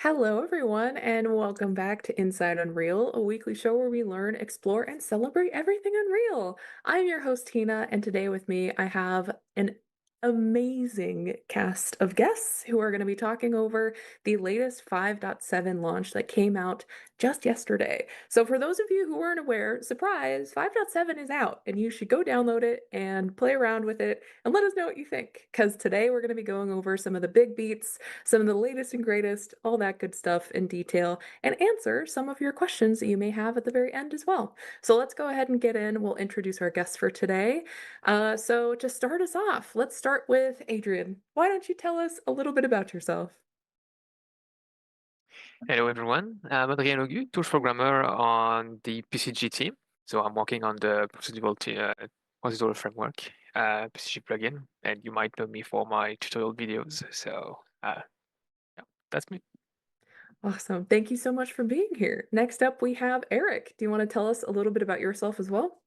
Hello, everyone, and welcome back to Inside Unreal, a weekly show where we learn, explore, and celebrate everything Unreal. I'm your host, Tina, and today with me I have an amazing cast of guests who are going to be talking over the latest 5.7 launch that came out just yesterday. So, for those of you who weren't aware, surprise, 5.7 is out, and you should go download it and play around with it and let us know what you think. Because today we're going to be going over some of the big beats, some of the latest and greatest, all that good stuff in detail, and answer some of your questions that you may have at the very end as well. So let's go ahead and get in. We'll introduce our guests for today. So to start us off, let's start with Adrian. Why don't you tell us a little bit about yourself? Hello everyone, I'm Adrien Augu, tools programmer on the PCG team. So I'm working on the procedural framework, PCG plugin, and you might know me for my tutorial videos. So yeah, that's me. Awesome. Thank you so much for being here. Next up, we have Eric. Do you want to tell us a little bit about yourself as well?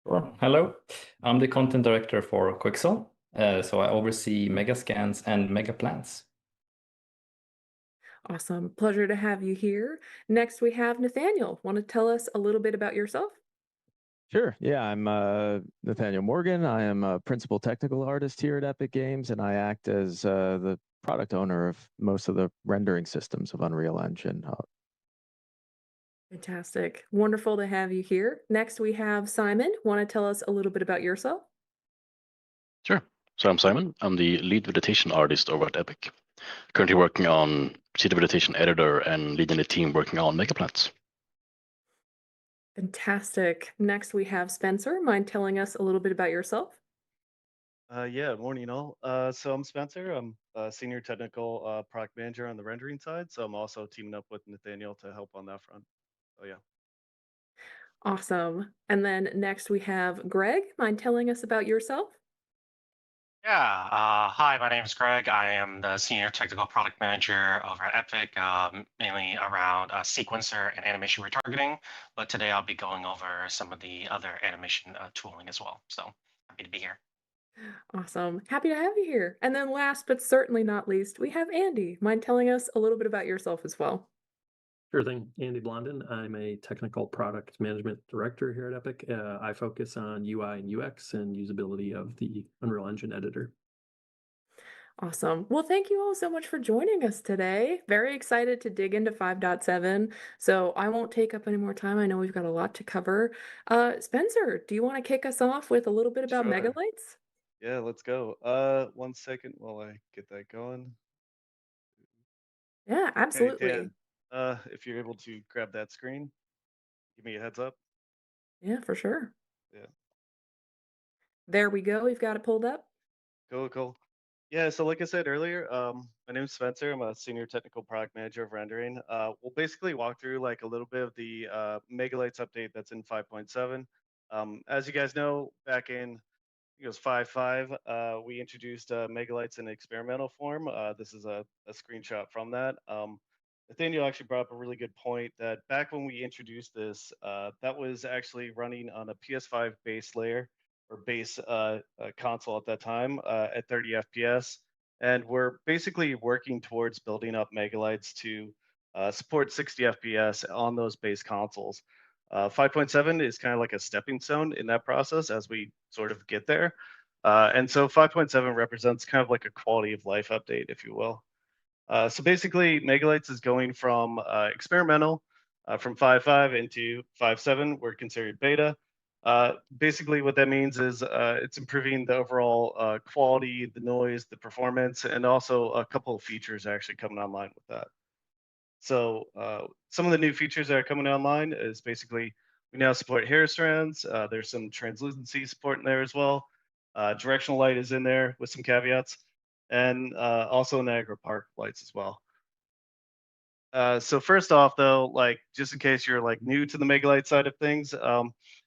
Sure. Hello, I'm the content director for Quixel. So I oversee mega scans and mega plans. Awesome. Pleasure to have you here. Next, we have Nathaniel. Want to tell us a little bit about yourself? Sure. Yeah, I'm Nathaniel Morgan. I am a principal technical artist here at Epic Games, and I act as the product owner of most of the rendering systems of Unreal Engine. Fantastic. Wonderful to have you here. Next, we have Simon. Want to tell us a little bit about yourself? Sure. So I'm Simon. I'm the lead vegetation artist over at Epic. Currently working on Procedural vegetation editor and leading the team working on megaplants. Fantastic. Next, we have Spencer. Mind telling us a little bit about yourself? Yeah, morning all. So I'm Spencer. I'm a senior technical product manager on the rendering side. So I'm also teaming up with Nathaniel to help on that front. Oh yeah. Awesome. And then next, we have Greg. Mind telling us about yourself? Yeah, hi, my name is Greg. I am the Senior Technical Product Manager over at Epic, mainly around sequencer and animation retargeting. But today I'll be going over some of the other animation tooling as well. So happy to be here. Awesome. Happy to have you here. And then last but certainly not least, we have Andy. Mind telling us a little bit about yourself as well? Sure thing. Andy Blondin. I'm a technical product management director here at Epic. I focus on UI and UX and usability of the Unreal Engine editor. Awesome. Well, thank you all so much for joining us today. Very excited to dig into 5.7. So I won't take up any more time. I know we've got a lot to cover. Spencer, do you want to kick us off with a little bit about Sure. Megalights? Yeah, let's go. 1 second while I get that going. Yeah, Hey, absolutely. Dan, if you're able to grab that screen, give me a heads up. Yeah, for sure. Yeah, There we go. We've got it pulled up. cool. Yeah, so like I said earlier, my name's Spencer. I'm a senior technical product manager of rendering. We'll basically walk through like a little bit of the Megalights update that's in 5.7. As you guys know, back in it was 5.5. We introduced Megalights in experimental form. This is a screenshot from that. Nathaniel actually brought up a really good point that back when we introduced this, that was actually running on a PS5 base layer or base console at that time at 30 FPS. And we're basically working towards building up Megalights to support 60 FPS on those base consoles. 5.7 is kind of like a stepping stone in that process as we sort of get there. And so 5.7 represents kind of like a quality of life update, if you will. So basically, Megalights is going from experimental from 5.5 into 5.7. We're considered beta. Basically, what that means is it's improving the overall quality, the noise, the performance, and also a couple of features actually coming online with that. So some of the new features that are coming online is basically we now support hair strands. There's some translucency support in there as well. Directional light is in there with some caveats, and also Niagara Park lights as well. So first off, though, like just in case you're like new to the Megalight side of things,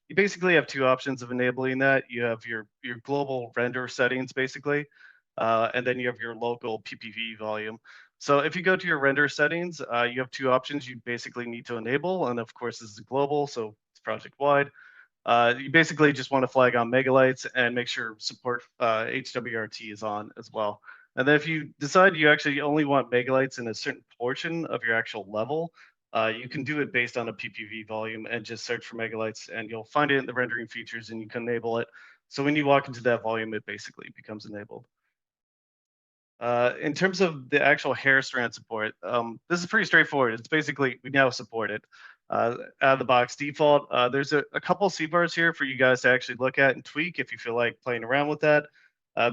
you basically have two options of enabling that. You have your global render settings basically, and then you have your local PPV volume. So if you go to your render settings, you have two options you basically need to enable, and of course this is global, so it's project wide. You basically just want to flag on Megalights and make sure support HWRT is on as well. And then if you decide you actually only want megalights in a certain portion of your actual level, you can do it based on a PPV volume and just search for megalights, and you'll find it in the rendering features, and you can enable it. So when you walk into that volume, it basically becomes enabled. In terms of the actual hair strand support, this is pretty straightforward. It's basically, we now support it out of the box default. There's a couple C-bars here for you guys to actually look at and tweak if you feel like playing around with that.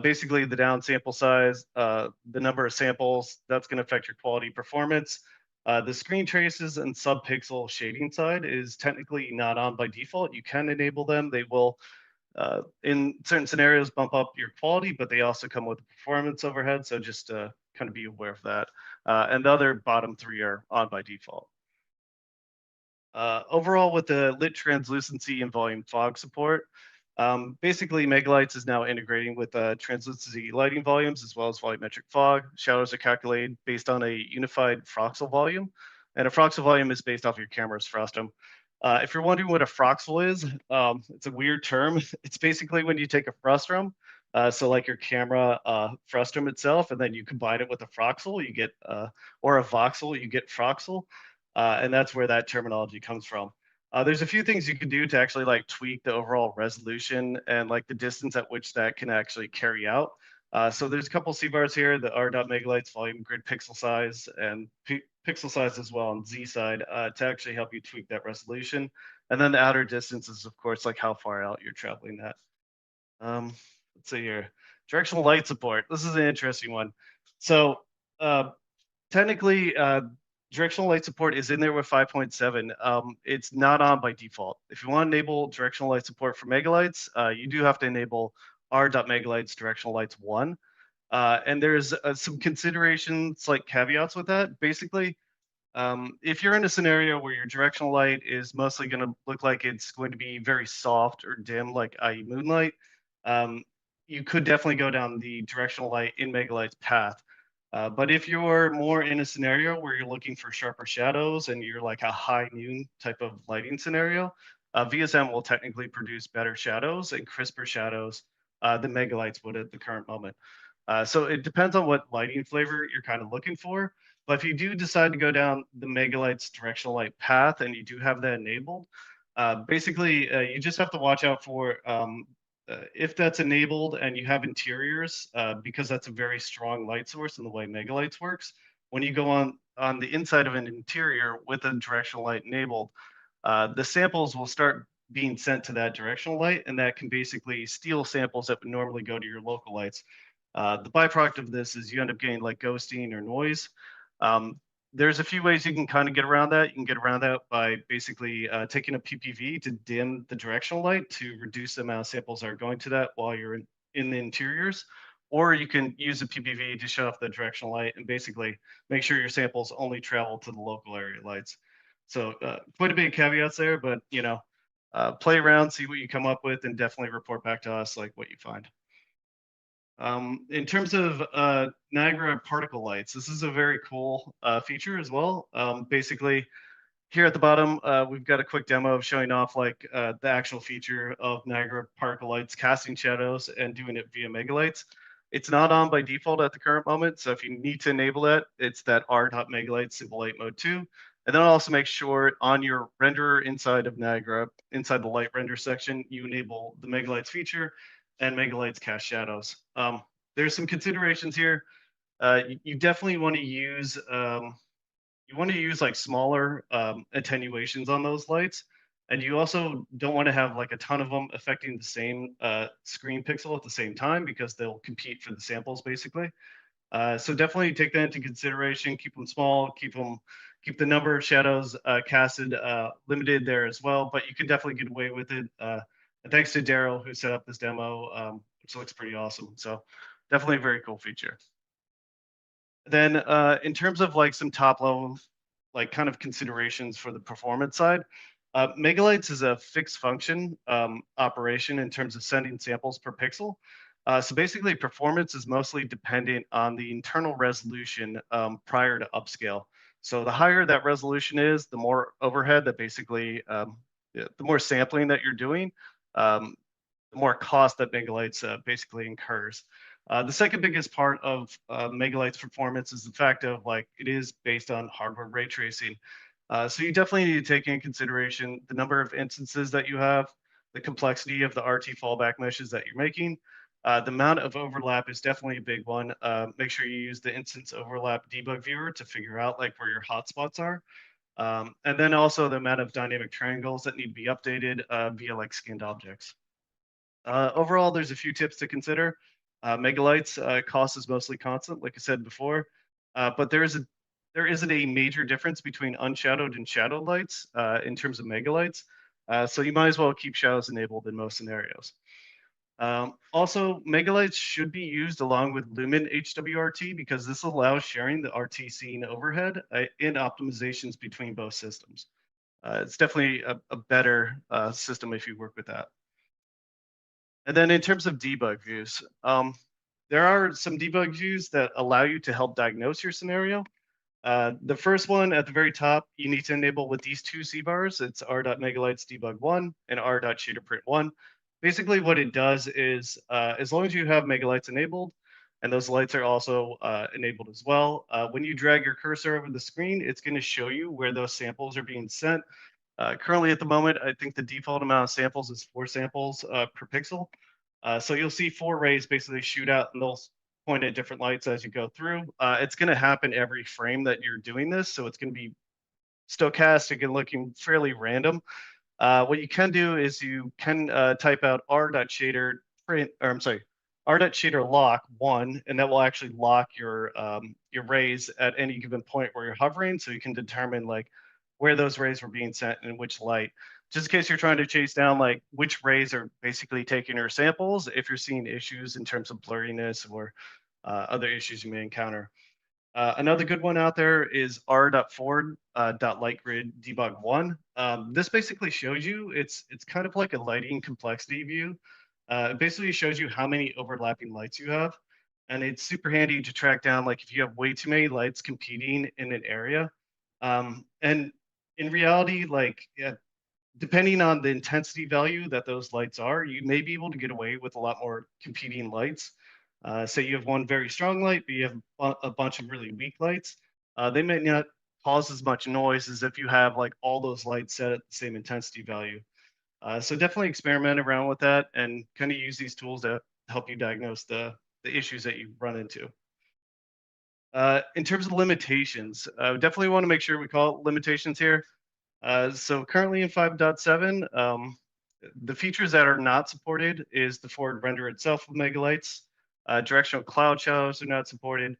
Basically, the down sample size, the number of samples, that's going to affect your quality performance. The screen traces and subpixel shading side is technically not on by default. You can enable them. They will in certain scenarios bump up your quality, but they also come with a performance overhead. So just kind of be aware of that. And the other bottom three are on by default. Overall, with the lit translucency and volume fog support, basically Megalights is now integrating with translucency lighting volumes as well as volumetric fog. Shadows are calculated based on a unified Froxel volume, and a Froxel volume is based off your camera's frustum. If you're wondering what a Froxel is, it's a weird term. It's basically when you take a frustum, so like your camera frustum itself, and then you combine it with a Froxel, you get, or a voxel, you get Froxel, and that's where that terminology comes from. There's a few things you can do to actually like tweak the overall resolution and like the distance at which that can actually carry out. So there's a couple C-bars here, the r.megalights volume grid pixel size and pixel size as well on Z side to actually help you tweak that resolution. And then the outer distance is of course like how far out you're traveling that. Let's see here, directional light support. This is an interesting one. So technically, directional light support is in there with 5.7. It's not on by default. If you want to enable directional light support for Megalights, you do have to enable r.megalights directional lights 1. And there's some considerations like caveats with that. Basically, if you're in a scenario where your directional light is mostly going to look like it's going to be very soft or dim, like i.e. moonlight, you could definitely go down the directional light in Megalights path. But if you're more in a scenario where you're looking for sharper shadows and you're like a high noon type of lighting scenario, VSM will technically produce better shadows and crisper shadows than Megalights would at the current moment. So it depends on what lighting flavor you're kind of looking for. But if you do decide to go down the Megalights directional light path and you do have that enabled, basically you just have to watch out for if that's enabled and you have interiors, because that's a very strong light source in the way Megalights works. When you go on the inside of an interior with a directional light enabled, the samples will start being sent to that directional light, and that can basically steal samples that would normally go to your local lights. The byproduct of this is you end up getting like ghosting or noise. There's a few ways you can kind of get around that. You can get around that by basically taking a PPV to dim the directional light to reduce the amount of samples that are going to that while you're in the interiors. Or you can use a PPV to shut off the directional light and basically make sure your samples only travel to the local area lights. So quite a bit of caveats there, but you know, play around, see what you come up with, and definitely report back to us like what you find. In terms of Niagara particle lights, this is a very cool feature as well. Basically, here at the bottom, we've got a quick demo of showing off like the actual feature of Niagara particle lights casting shadows and doing it via Megalights. It's not on by default at the current moment, so if you need to enable that, it's that r.megalights simple light mode 2. And then also make sure on your renderer inside of Niagara, inside the light render section, you enable the Megalights feature and Megalights cast shadows. There's some considerations here. You definitely want to use like smaller attenuations on those lights, and you also don't want to have like a ton of them affecting the same screen pixel at the same time because they'll compete for the samples basically. So definitely take that into consideration. Keep them small. Keep the number of shadows casted limited there as well. But you can definitely get away with it. And thanks to Daryl who set up this demo, which looks pretty awesome. So definitely a very cool feature. Then in terms of like some top level, like kind of considerations for the performance side, Megalights is a fixed function operation in terms of sending samples per pixel. So basically performance is mostly dependent on the internal resolution prior to upscale. So the higher that resolution is, the more overhead that basically, the more sampling that you're doing, the more cost that Megalights basically incurs. The second biggest part of Megalight's performance is the fact of like it is based on hardware ray tracing. So you definitely need to take into consideration the number of instances that you have, the complexity of the RT fallback meshes that you're making. The amount of overlap is definitely a big one. Make sure you use the instance overlap debug viewer to figure out like where your hotspots are. And then also the amount of dynamic triangles that need to be updated via like skinned objects. Overall, there's a few tips to consider. Megalights cost is mostly constant, like I said before, but there isn't a major difference between unshadowed and shadowed lights in terms of megalights. So you might as well keep shadows enabled in most scenarios. Also, Megalights should be used along with Lumen HWRT because this allows sharing the RT scene overhead in optimizations between both systems. It's definitely a better system if you work with that. And then in terms of debug views, there are some debug views that allow you to help diagnose your scenario. The first one at the very top, you need to enable with these two CBars. It's r.megalights debug 1 and r.shaderprint 1. Basically what it does is, as long as you have Megalights enabled, and those lights are also enabled as well, when you drag your cursor over the screen, it's going to show you where those samples are being sent. Currently at the moment, I think the default amount of samples is 4 samples per pixel. So you'll see 4 rays basically shoot out and they'll point at different lights as you go through. It's going to happen every frame that you're doing this. So it's going to be stochastic and looking fairly random. What you can do is you can type out r.shader print, or I'm sorry, r.shader lock 1, and that will actually lock your rays at any given point where you're hovering. So you can determine like where those rays were being sent and which light. Just in case you're trying to chase down like which rays are basically taking your samples, if you're seeing issues in terms of blurriness or other issues you may encounter. Another good one out there is r.forward.lightgrid debug 1. This basically shows you, it's kind of like a lighting complexity view. It basically shows you how many overlapping lights you have. And it's super handy to track down like if you have way too many lights competing in an area. And in reality, like depending on the intensity value that those lights are, you may be able to get away with a lot more competing lights. Say you have one very strong light, but you have a bunch of really weak lights. They may not cause as much noise as if you have like all those lights set at the same intensity value. So definitely experiment around with that and kind of use these tools to help you diagnose the issues that you run into. In terms of limitations, definitely want to make sure we call it limitations here. So currently in 5.7, the features that are not supported is the forward render itself of Megalights. Directional cloud shadows are not supported.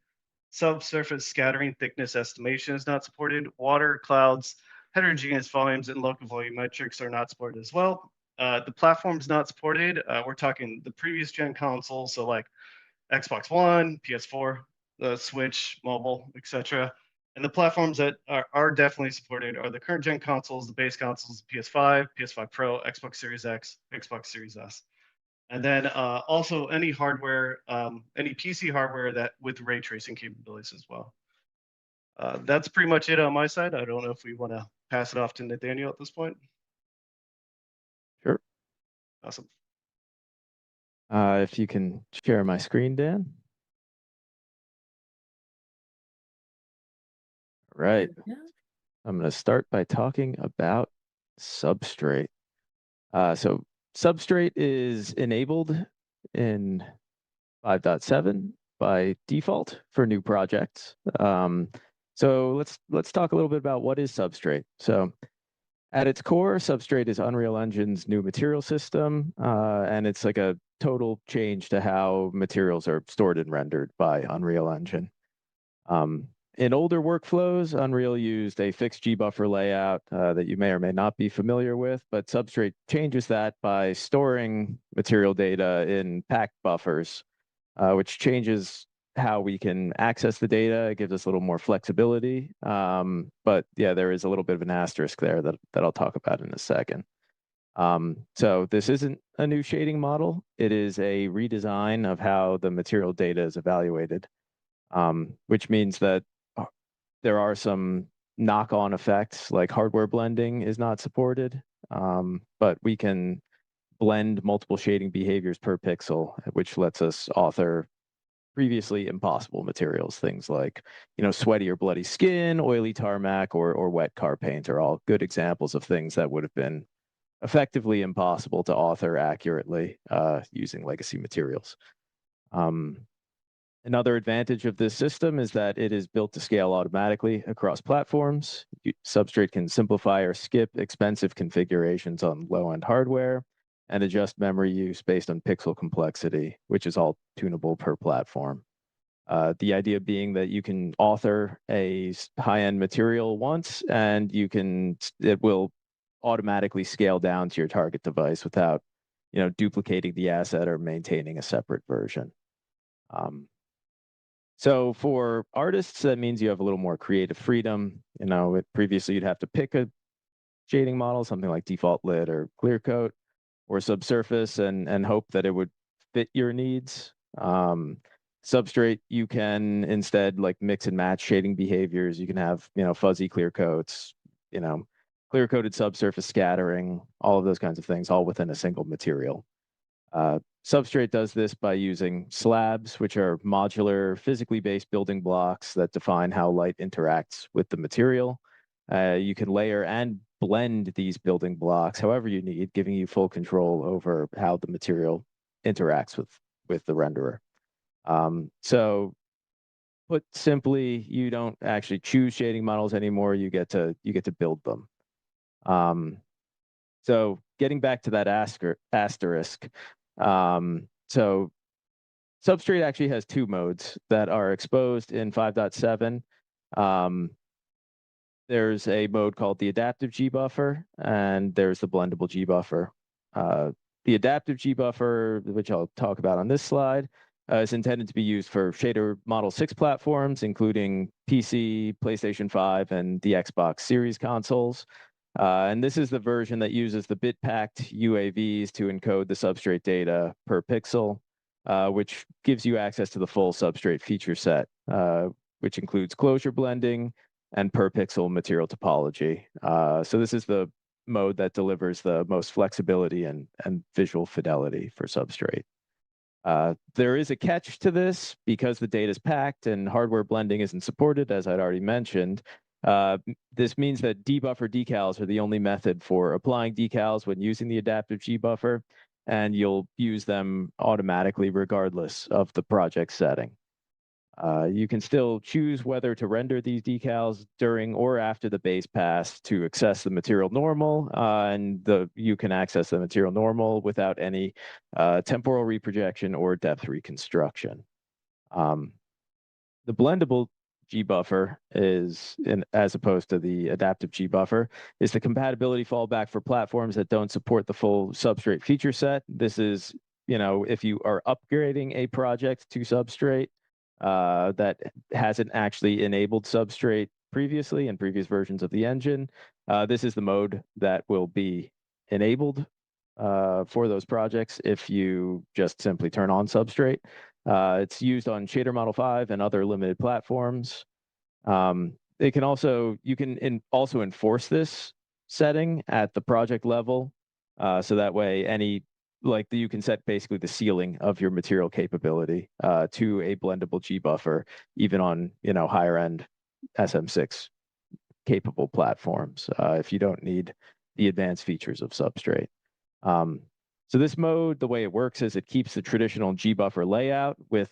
Subsurface scattering thickness estimation is not supported. Water, clouds, heterogeneous volumes, and local volumetrics are not supported as well. The platform is not supported. We're talking the previous gen consoles, so like Xbox One, PS4, the Switch, mobile, etc. And the platforms that are definitely supported are the current gen consoles, the base consoles, PS5, PS5 Pro, Xbox Series X, Xbox Series S. And then also any hardware, any PC hardware that with ray tracing capabilities as well. That's pretty much it on my side. I don't know if we want to pass it off to Nathaniel at this point. Sure. Awesome. If you can share my screen, Dan. All right. Yeah. I'm going to start by talking about Substrate. So Substrate is enabled in 5.7 by default for new projects. So let's talk a little bit about what is Substrate. So at its core, Substrate is Unreal Engine's new material system, and it's like a total change to how materials are stored and rendered by Unreal Engine. In older workflows, Unreal used a fixed gbuffer layout that you may or may not be familiar with, but Substrate changes that by storing material data in packed buffers, which changes how we can access the data. It gives us a little more flexibility. But yeah, there is a little bit of an asterisk there that I'll talk about in a second. So this isn't a new shading model. It is a redesign of how the material data is evaluated, which means that there are some knock-on effects, like hardware blending is not supported, but we can blend multiple shading behaviors per pixel, which lets us author previously impossible materials. Things like, sweaty or bloody skin, oily tarmac, or wet car paint are all good examples of things that would have been effectively impossible to author accurately using legacy materials. Another advantage of this system is that it is built to scale automatically across platforms. Substrate can simplify or skip expensive configurations on low-end hardware and adjust memory use based on pixel complexity, which is all tunable per platform. The idea being that you can author a high-end material once, and it will automatically scale down to your target device without, duplicating the asset or maintaining a separate version. So for artists, that means you have a little more creative freedom. Previously you'd have to pick a shading model, something like default lit or clear coat or subsurface, and hope that it would fit your needs. Substrate, you can instead like mix and match shading behaviors. You can have, fuzzy clear coats, clear coated subsurface scattering, all of those kinds of things, all within a single material. Substrate does this by using slabs, which are modular, physically based building blocks that define how light interacts with the material. You can layer and blend these building blocks however you need, giving you full control over how the material interacts with the renderer. So put simply, you don't actually choose shading models anymore. You get to build them. So getting back to that asterisk, so Substrate actually has two modes that are exposed in 5.7. There's a mode called the adaptive G buffer, and there's the blendable G buffer. The adaptive G buffer, which I'll talk about on this slide, is intended to be used for shader Model 6 platforms, including PC, PlayStation 5, and the Xbox Series consoles. And this is the version that uses the bit-packed UAVs to encode the substrate data per pixel, which gives you access to the full substrate feature set, which includes closure blending and per pixel material topology. So this is the mode that delivers the most flexibility and visual fidelity for substrate. There is a catch to this because the data is packed and hardware blending isn't supported, as I'd already mentioned. This means that debuffer decals are the only method for applying decals when using the adaptive G buffer, and you'll use them automatically regardless of the project setting. You can still choose whether to render these decals during or after the base pass to access the material normal, and you can access the material normal without any temporal reprojection or depth reconstruction. The blendable G buffer as opposed to the adaptive G buffer, is the compatibility fallback for platforms that don't support the full substrate feature set. This is, if you are upgrading a project to substrate that hasn't actually enabled substrate previously in previous versions of the engine, this is the mode that will be enabled for those projects if you just simply turn on substrate. It's used on Shader Model 5 and other limited platforms. You can also enforce this setting at the project level, so that way you can set basically the ceiling of your material capability to a blendable G buffer, even on higher end SM6 capable platforms, if you don't need the advanced features of substrate. So this mode, the way it works is it keeps the traditional G buffer layout with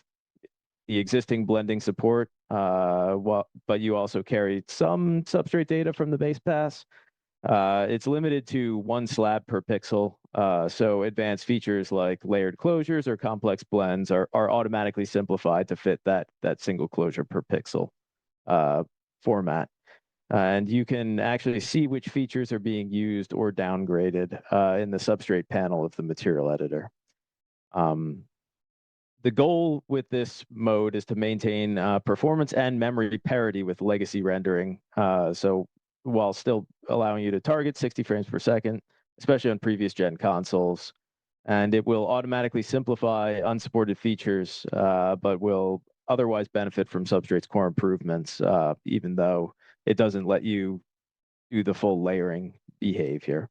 the existing blending support, but you also carry some substrate data from the base pass. It's limited to one slab per pixel, so advanced features like layered closures or complex blends are automatically simplified to fit that single closure per pixel format. And you can actually see which features are being used or downgraded in the substrate panel of the material editor. The goal with this mode is to maintain performance and memory parity with legacy rendering, so while still allowing you to target 60 frames per second, especially on previous gen consoles. And it will automatically simplify unsupported features, but will otherwise benefit from Substrate's core improvements, even though it doesn't let you do the full layering behavior.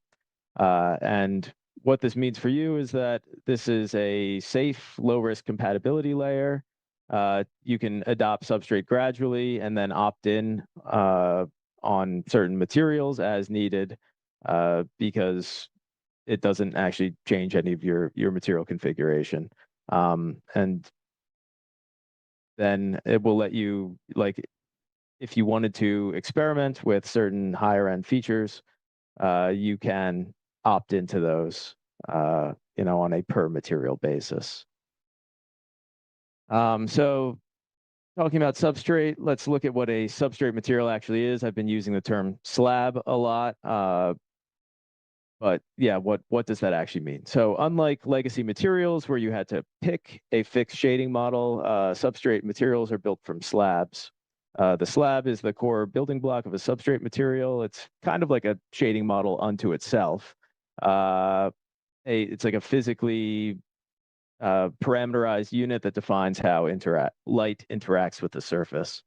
And what this means for you is that this is a safe, low-risk compatibility layer. You can adopt Substrate gradually and then opt in on certain materials as needed, because it doesn't actually change any of your material configuration. And then it will let you, like, if you wanted to experiment with certain higher end features, you can opt into those, on a per material basis. So talking about substrate, let's look at what a substrate material actually is. I've been using the term slab a lot, but yeah, what does that actually mean? So unlike legacy materials where you had to pick a fixed shading model, substrate materials are built from slabs. The slab is the core building block of a substrate material. It's kind of like a shading model unto itself. It's like a physically parameterized unit that defines how light interacts with the surface.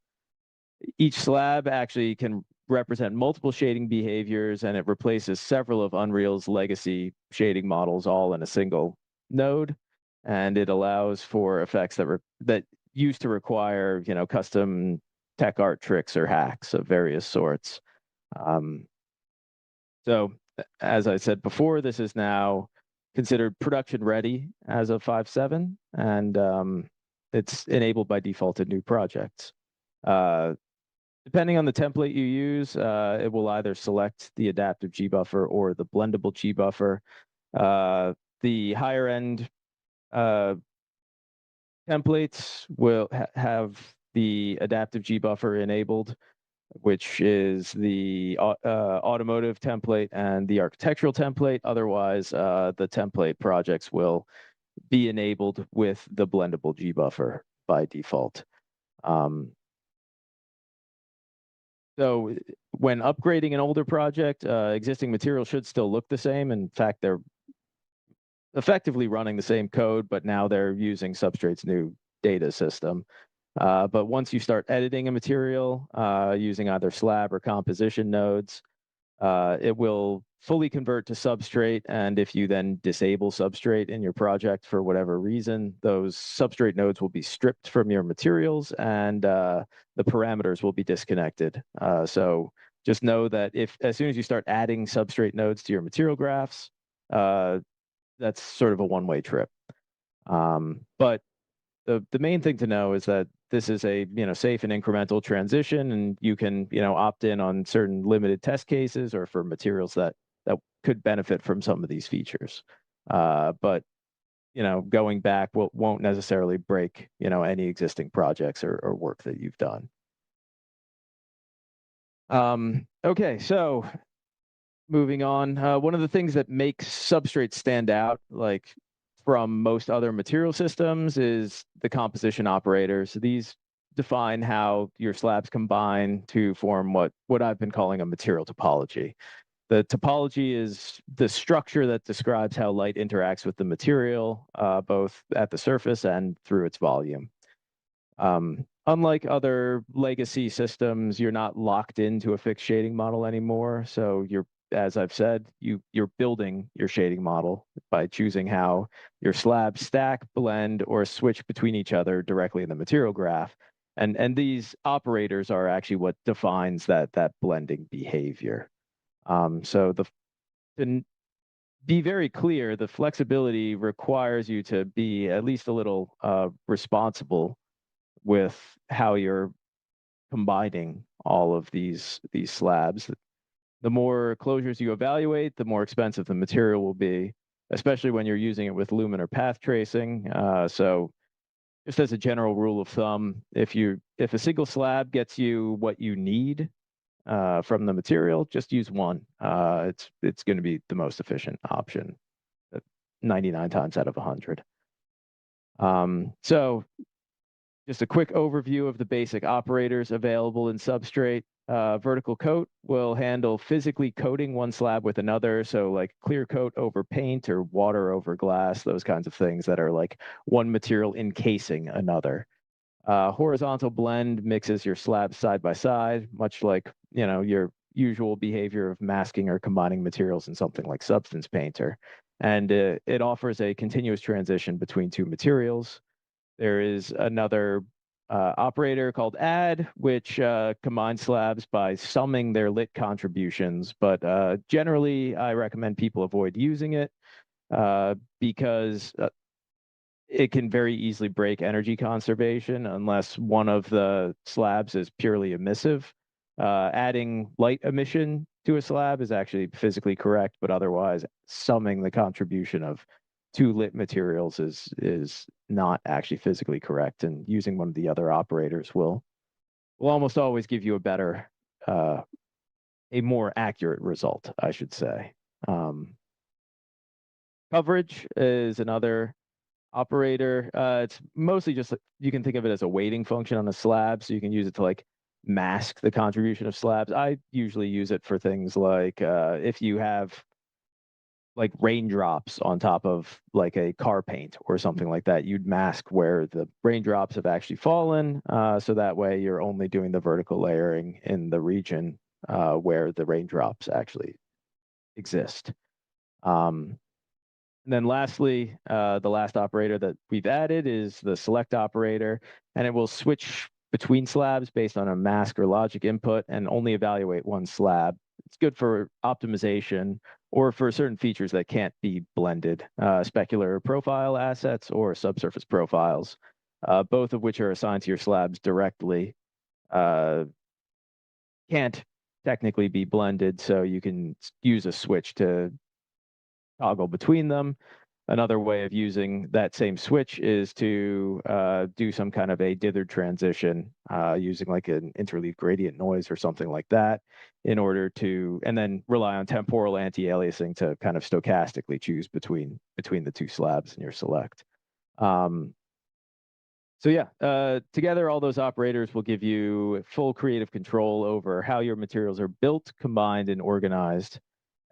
Each slab actually can represent multiple shading behaviors, and it replaces several of Unreal's legacy shading models all in a single node. And it allows for effects that used to require, custom tech art tricks or hacks of various sorts. So as I said before, this is now considered production ready as of 5.7, and it's enabled by default in new projects. Depending on the template you use, it will either select the adaptive G buffer or the blendable G buffer. The higher end templates will have the adaptive G buffer enabled, which is the automotive template and the architectural template. Otherwise, the template projects will be enabled with the blendable G buffer by default. So when upgrading an older project, existing material should still look the same. In fact, they're effectively running the same code, but now they're using Substrate's new data system. But once you start editing a material using either slab or composition nodes, it will fully convert to Substrate. And if you then disable Substrate in your project for whatever reason, those Substrate nodes will be stripped from your materials, and the parameters will be disconnected. So just know that as soon as you start adding Substrate nodes to your material graphs, that's sort of a one-way trip. But the main thing to know is that this is a safe and incremental transition, and you can opt in on certain limited test cases or for materials that could benefit from some of these features. But going back won't necessarily break any existing projects or work that you've done. Okay, so moving on, one of the things that makes Substrate stand out, like from most other material systems, is the composition operators. These define how your slabs combine to form what I've been calling a material topology. The topology is the structure that describes how light interacts with the material, both at the surface and through its volume. Unlike other legacy systems, you're not locked into a fixed shading model anymore. So as I've said, you're building your shading model by choosing how your slabs stack, blend, or switch between each other directly in the material graph. And these operators are actually what defines that blending behavior. So to be very clear, the flexibility requires you to be at least a little responsible with how you're combining all of these slabs. The more closures you evaluate, the more expensive the material will be, especially when you're using it with lumen or path tracing. So just as a general rule of thumb, if a single slab gets you what you need from the material, just use one. It's going to be the most efficient option 99 times out of 100. So just a quick overview of the basic operators available in Substrate. Vertical coat will handle physically coating one slab with another. So like clear coat over paint or water over glass, those kinds of things that are like one material encasing another. Horizontal blend mixes your slabs side by side, much like your usual behavior of masking or combining materials in something like Substance Painter. And it offers a continuous transition between two materials. There is another operator called add, which combines slabs by summing their lit contributions. But generally, I recommend people avoid using it because it can very easily break energy conservation unless one of the slabs is purely emissive. Adding light emission to a slab is actually physically correct, but otherwise summing the contribution of two lit materials is not actually physically correct, and using one of the other operators will almost always give you a better, a more accurate result, I should say. Coverage is another operator. It's mostly just, you can think of it as a weighting function on a slab, so you can use it to like mask the contribution of slabs. I usually use it for things like if you have like raindrops on top of like a car paint or something like that, you'd mask where the raindrops have actually fallen, so that way you're only doing the vertical layering in the region where the raindrops actually exist. And then lastly, the last operator that we've added is the select operator, and it will switch between slabs based on a mask or logic input and only evaluate one slab. It's good for optimization or for certain features that can't be blended, specular profile assets or subsurface profiles, both of which are assigned to your slabs directly. Can't technically be blended, so you can use a switch to toggle between them. Another way of using that same switch is to do some kind of a dithered transition using like an interleaved gradient noise or something like that in order to, and then rely on temporal anti-aliasing to kind of stochastically choose between the two slabs in your select. So yeah, together all those operators will give you full creative control over how your materials are built, combined, and organized.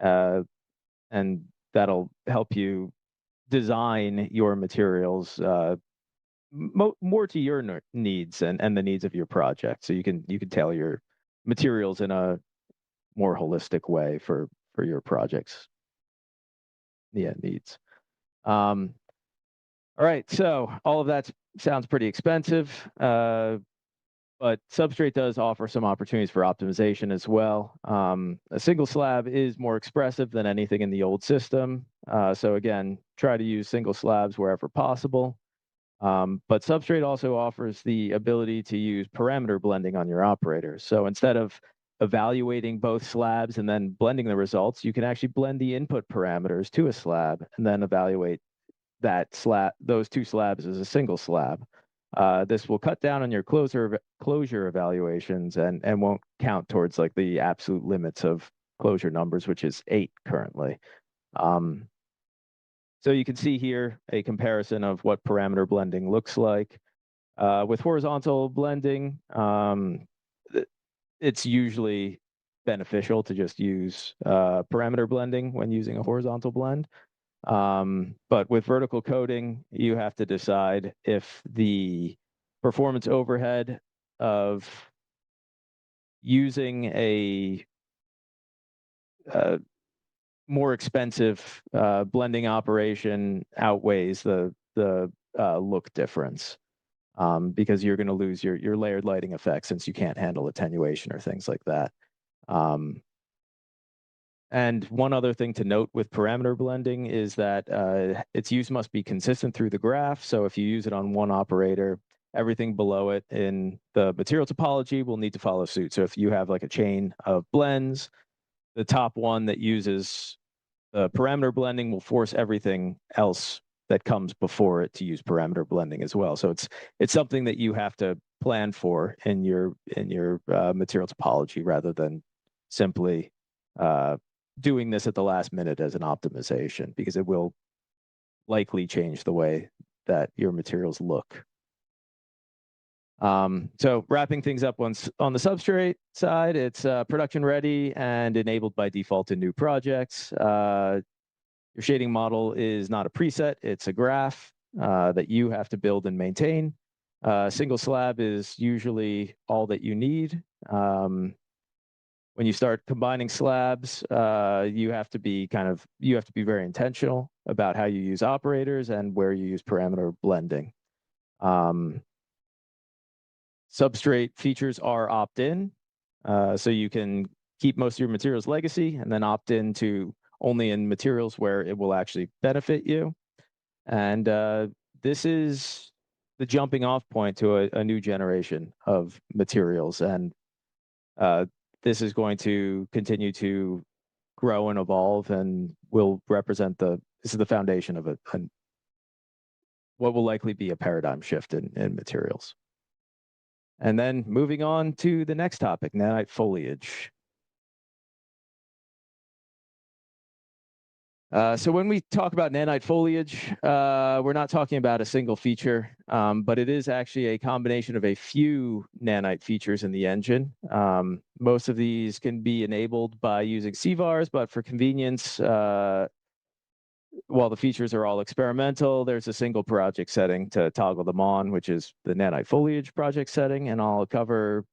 And that'll help you design your materials more to your needs and the needs of your project. So you can tailor your materials in a more holistic way for your project's needs. All right, so all of that sounds pretty expensive, but Substrate does offer some opportunities for optimization as well. A single slab is more expressive than anything in the old system. So again, try to use single slabs wherever possible. But Substrate also offers the ability to use parameter blending on your operators. So instead of evaluating both slabs and then blending the results, you can actually blend the input parameters to a slab and then evaluate those two slabs as a single slab. This will cut down on your closure evaluations and won't count towards like the absolute limits of closure numbers, which is 8 currently. So you can see here a comparison of what parameter blending looks like. With horizontal blending, it's usually beneficial to just use parameter blending when using a horizontal blend. But with vertical coding, you have to decide if the performance overhead of using a more expensive blending operation outweighs the look difference, because you're going to lose your layered lighting effect since you can't handle attenuation or things like that. And one other thing to note with parameter blending is that its use must be consistent through the graph. So if you use it on one operator, everything below it in the material topology will need to follow suit. So if you have like a chain of blends, the top one that uses parameter blending will force everything else that comes before it to use parameter blending as well. So it's something that you have to plan for in your material topology rather than simply doing this at the last minute as an optimization, because it will likely change the way that your materials look. So wrapping things up on the Substrate side, it's production ready and enabled by default in new projects. Your shading model is not a preset, it's a graph that you have to build and maintain. Single slab is usually all that you need. When you start combining slabs, you have to be very intentional about how you use operators and where you use parameter blending. Substrate features are opt-in, so you can keep most of your materials legacy and then opt in to only in materials where it will actually benefit you. And this is the jumping off point to a new generation of materials. And this is going to continue to grow and evolve and will represent this is the foundation of what will likely be a paradigm shift in materials. And then moving on to the next topic, nanite foliage. So when we talk about nanite foliage, we're not talking about a single feature, but it is actually a combination of a few nanite features in the engine. Most of these can be enabled by using CVARs, but for convenience, while the features are all experimental, there's a single project setting to toggle them on, which is the nanite foliage project setting, and I'll cover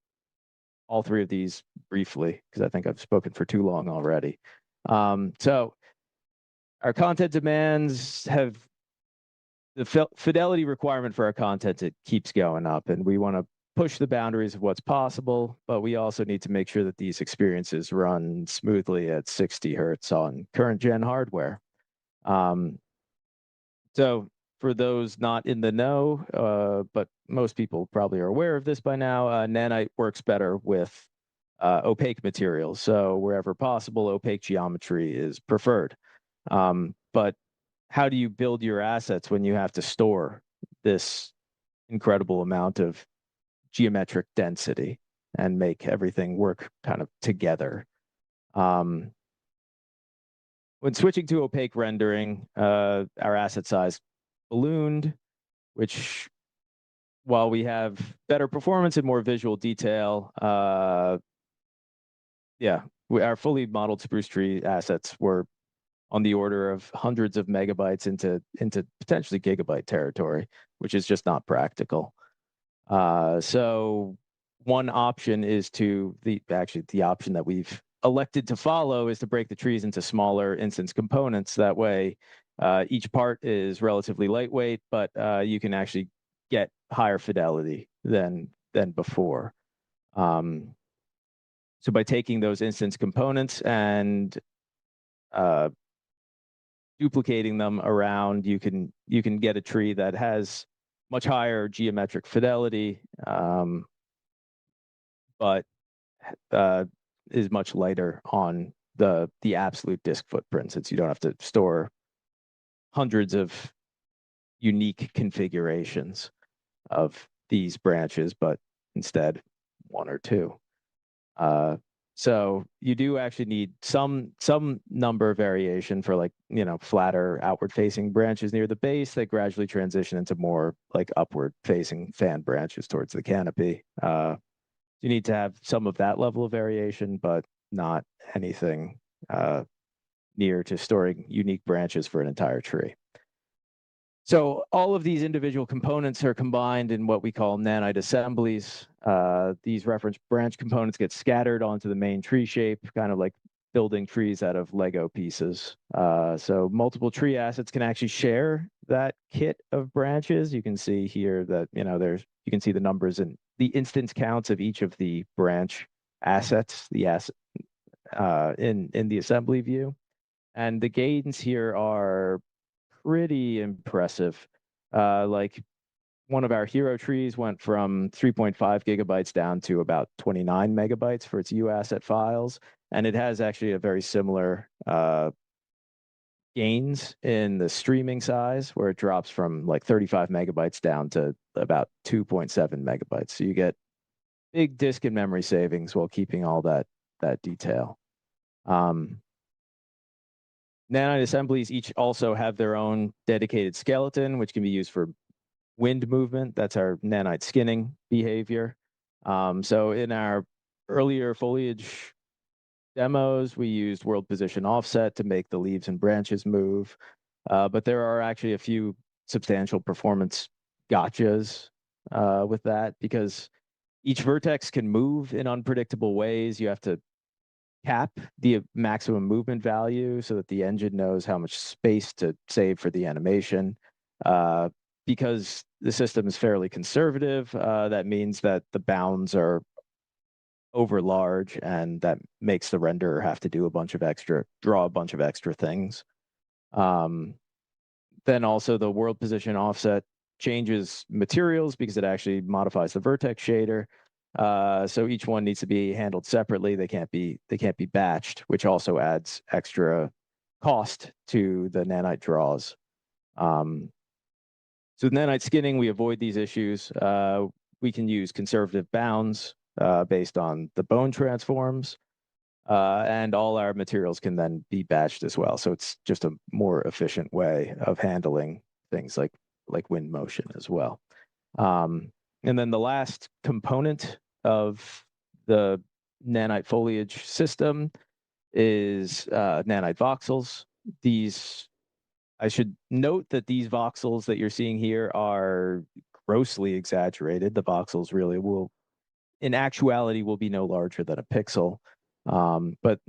all three of these briefly because I think I've spoken for too long already. So our content demands have the fidelity requirement for our content. It keeps going up, and we want to push the boundaries of what's possible, but we also need to make sure that these experiences run smoothly at 60 hertz on current gen hardware. So for those not in the know, but most people probably are aware of this by now, nanite works better with opaque materials. So wherever possible, opaque geometry is preferred. But how do you build your assets when you have to store this incredible amount of geometric density and make everything work kind of together? When switching to opaque rendering, our asset size ballooned, which, while we have better performance and more visual detail, our fully modeled spruce tree assets were on the order of hundreds of megabytes into potentially gigabyte territory, which is just not practical. So one option is the option that we've elected to follow is to break the trees into smaller instance components. That way, each part is relatively lightweight, but you can actually get higher fidelity than before. So by taking those instance components and duplicating them around, you can get a tree that has much higher geometric fidelity, but is much lighter on the absolute disk footprint, since you don't have to store hundreds of unique configurations of these branches, but instead one or two. So you do actually need some number of variation for, like, flatter outward facing branches near the base that gradually transition into more like upward facing fan branches towards the canopy. You need to have some of that level of variation, but not anything near to storing unique branches for an entire tree. So all of these individual components are combined in what we call nanite assemblies. These reference branch components get scattered onto the main tree shape, kind of like building trees out of Lego pieces. So multiple tree assets can actually share that kit of branches. You can see here that, you can see the numbers and the instance counts of each of the branch assets, in the assembly view. And the gains here are pretty impressive. Like, one of our hero trees went from 3.5 gigabytes down to about 29 megabytes for its UAsset files. And it has actually a very similar gains in the streaming size, where it drops from like 35 megabytes down to about 2.7 megabytes. So you get big disk and memory savings while keeping all that detail. Nanite assemblies each also have their own dedicated skeleton, which can be used for wind movement. That's our nanite skinning behavior. So in our earlier foliage demos, we used world position offset to make the leaves and branches move. But there are actually a few substantial performance gotchas with that, because each vertex can move in unpredictable ways. You have to cap the maximum movement value so that the engine knows how much space to save for the animation. Because the system is fairly conservative. That means that the bounds are over large, and that makes the renderer have to do draw a bunch of extra things. Then also the world position offset changes materials because it actually modifies the vertex shader. So each one needs to be handled separately. They can't be batched, which also adds extra cost to the nanite draws. So with nanite skinning, we avoid these issues. We can use conservative bounds based on the bone transforms. And all our materials can then be batched as well. So it's just a more efficient way of handling things like wind motion as well. And then the last component of the nanite foliage system is nanite voxels. I should note that these voxels that you're seeing here are grossly exaggerated. The voxels really in actuality, will be no larger than a pixel. But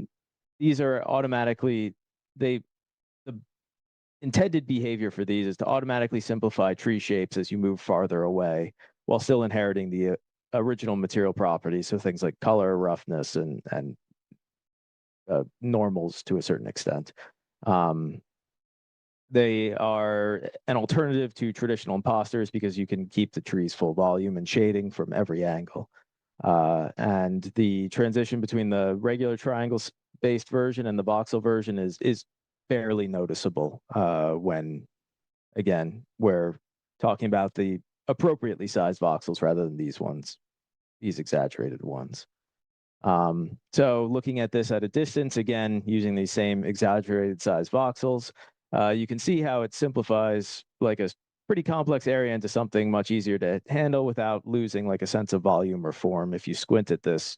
these are the intended behavior for these is to automatically simplify tree shapes as you move farther away while still inheriting the original material properties. So things like color, roughness, and normals to a certain extent. They are an alternative to traditional imposters because you can keep the tree's full volume and shading from every angle. And the transition between the regular triangle-based version and the voxel version is barely noticeable when, again, we're talking about the appropriately sized voxels rather than these exaggerated ones. So looking at this at a distance, again, using these same exaggerated size voxels, you can see how it simplifies like a pretty complex area into something much easier to handle without losing like a sense of volume or form. If you squint at this,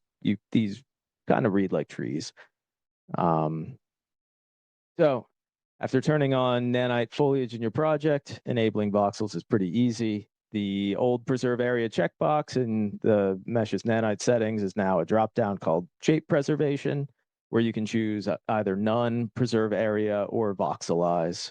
these kind of read like trees. So after turning on nanite foliage in your project, enabling voxels is pretty easy. The old preserve area checkbox in the mesh's nanite settings is now a dropdown called shape preservation, where you can choose either none, preserve area, or voxelize.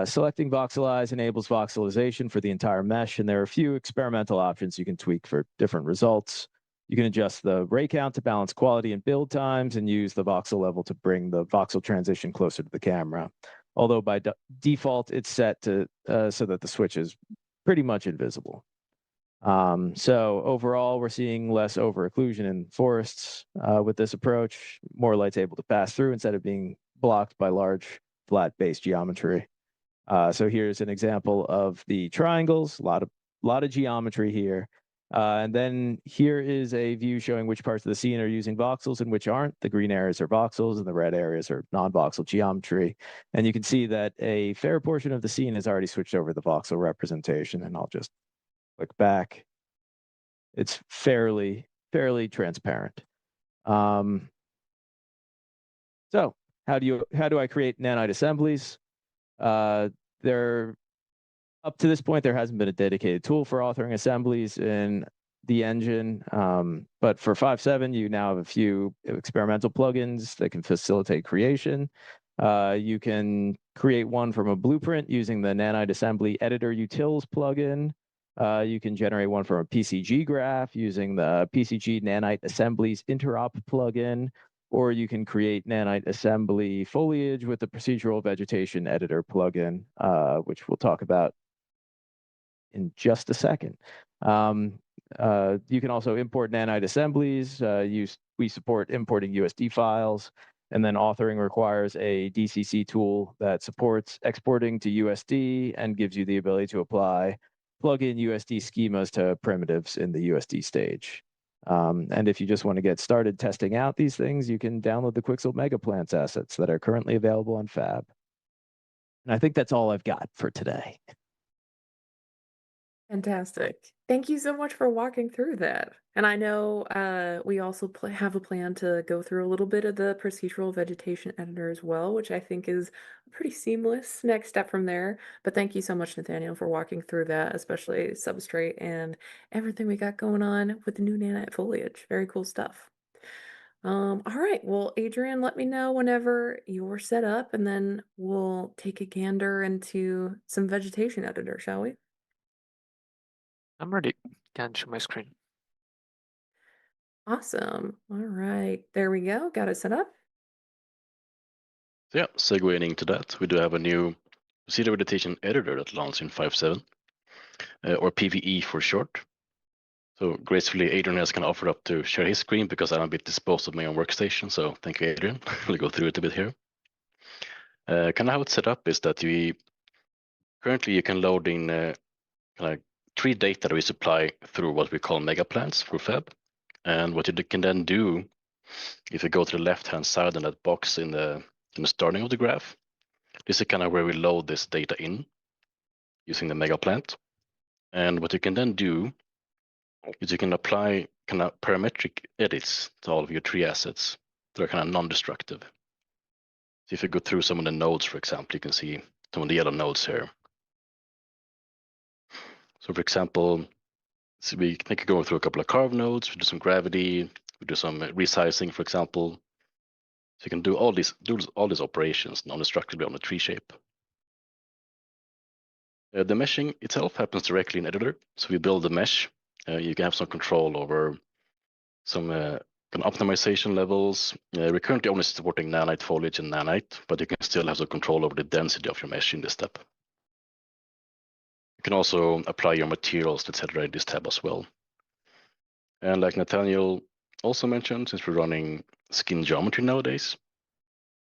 Selecting voxelize enables voxelization for the entire mesh, and there are a few experimental options you can tweak for different results. You can adjust the ray count to balance quality and build times, and use the voxel level to bring the voxel transition closer to the camera. Although by default, it's set to so that the switch is pretty much invisible. So overall, we're seeing less over-occlusion in forests with this approach. More light's able to pass through instead of being blocked by large flat base geometry. So here's an example of the triangles, a lot of geometry here. And then here is a view showing which parts of the scene are using voxels and which aren't. The green areas are voxels and the red areas are non-voxel geometry. And you can see that a fair portion of the scene has already switched over to the voxel representation, and I'll just click back. It's fairly transparent. So how do I create nanite assemblies? Up to this point, there hasn't been a dedicated tool for authoring assemblies in the engine. But for 5.7, you now have a few experimental plugins that can facilitate creation. You can create one from a blueprint using the Nanite Assembly Editor Utils plugin. You can generate one from a PCG graph using the PCG Nanite Assemblies Interop plugin, or you can create Nanite Assembly Foliage with the Procedural Vegetation Editor plugin, which we'll talk about in just a second. You can also import Nanite assemblies. We support importing USD files, and then authoring requires a DCC tool that supports exporting to USD and gives you the ability to apply plug-in USD schemas to primitives in the USD stage. And if you just want to get started testing out these things, you can download the Quixel Mega Plants assets that are currently available on Fab. And I think that's all I've got for today. Fantastic. Thank you so much for walking through that. And I know we also have a plan to go through a little bit of the procedural vegetation editor as well, which I think is a pretty seamless next step from there. But thank you so much, Nathaniel, for walking through that, especially Substrate and everything we got going on with the new nanite foliage. Very cool stuff. All right. Well, Adrian, let me know whenever you're set up, and then we'll take a gander into some vegetation editor, shall we? I'm ready. Can show my screen. Awesome. All right. There we go. Got it set up. So yeah, segueing into that, we do have a new procedural vegetation editor that launched in 5.7, or PVE for short. So gracefully, Adrian has kind of offered up to share his screen because I'm a bit disposed of my own workstation. So thank you, Adrian. We'll go through it a bit here. Kind of how it's set up is that currently you can load in kind of 3 data that we supply through what we call mega plants for Fab. And what you can then do, if you go to the left-hand side in that box in the starting of the graph, this is kind of where we load this data in using the mega plant. And what you can then do is you can apply kind of parametric edits to all of your tree assets that are kind of non-destructive. So if you go through some of the nodes, for example, you can see some of the yellow nodes here. So for example, so we can go through a couple of carve nodes, we do some gravity, we do some resizing, for example. So you can do all these operations non-destructively on the tree shape. The meshing itself happens directly in editor. So we build the mesh. You can have some control over some kind of optimization levels. We're currently only supporting Nanite, foliage, and Nanite, but you can still have some control over the density of your mesh in this step. You can also apply your materials, etc. in this tab as well. And like Nathaniel also mentioned, since we're running skin geometry nowadays,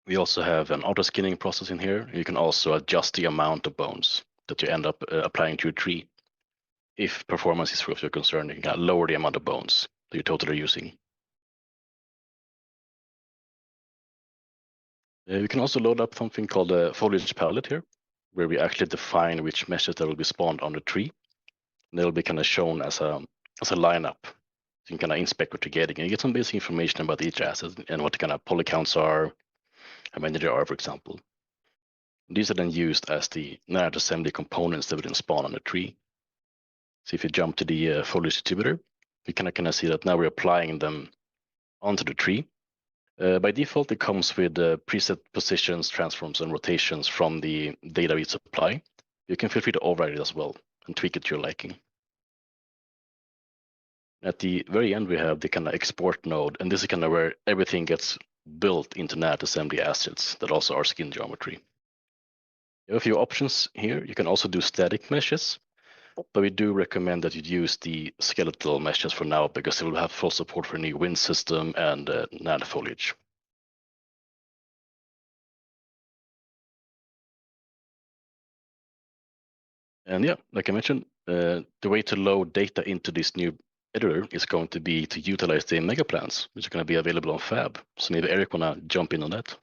we also have an auto skinning process in here. You can also adjust the amount of bones that you end up applying to your tree. If performance is of your concern, you can lower the amount of bones that you're totally using. We can also load up something called a foliage palette here, where we actually define which meshes that will be spawned on the tree. And they'll be kind of shown as a lineup. So you can kind of inspect what you're getting, and you get some basic information about each asset and what the kind of poly counts are, how many there are, for example. These are then used as the Nanite assembly components that will then spawn on the tree. So if you jump to the foliage distributor, you kind of see that now we're applying them onto the tree. By default, it comes with preset positions, transforms, and rotations from the data we supply. You can feel free to override it as well and tweak it to your liking. At the very end, we have the kind of export node, and this is kind of where everything gets built into Nanite assembly assets that also are skin geometry. You have a few options here. You can also do static meshes, but we do recommend that you use the skeletal meshes for now because it will have full support for new wind system and Nanite foliage. And yeah, like I mentioned, the way to load data into this new editor is going to be to utilize the mega plans, which are going to be available on Fab. So maybe Eric wanna jump in on that.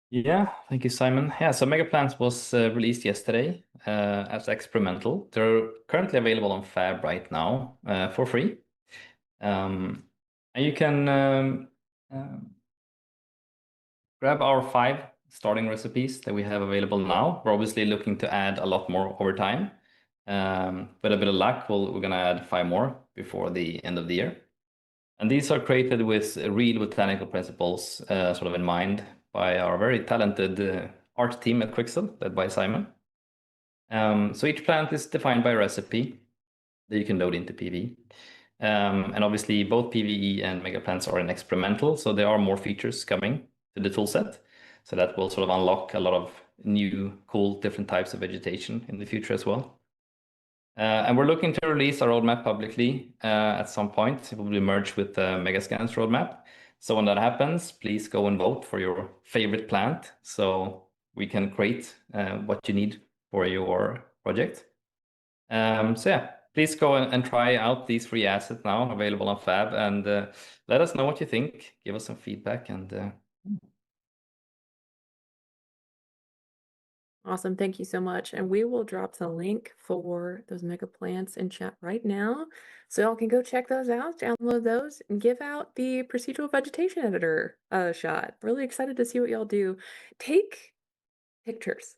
Yeah, thank you, Simon. Yeah, so Mega Plants was released yesterday as experimental. They're currently available on Fab right now for free. And you can grab our 5 starting recipes that we have available now. We're obviously looking to add a lot more over time. With a bit of luck, we're going to add 5 more before the end of the year. And these are created with real botanical principles sort of in mind by our very talented art team at Quixel, led by Simon. So each plant is defined by a recipe that you can load into PV. And obviously both PVE and mega plants are in experimental, so there are more features coming to the toolset. So that will sort of unlock a lot of new, cool, different types of vegetation in the future as well. And we're looking to release our roadmap publicly at some point. It will be merged with the Megascans roadmap. So when that happens, please go and vote for your favorite plant so we can create what you need for your project. So yeah, please go and try out these free assets now available on Fab and let us know what you think. Give us some feedback and Awesome. Thank you so much. And we will drop the link for those mega plants in chat right now. So y'all can go check those out, download those, and give out the procedural vegetation editor a shot. Really excited to see what y'all do. Take pictures.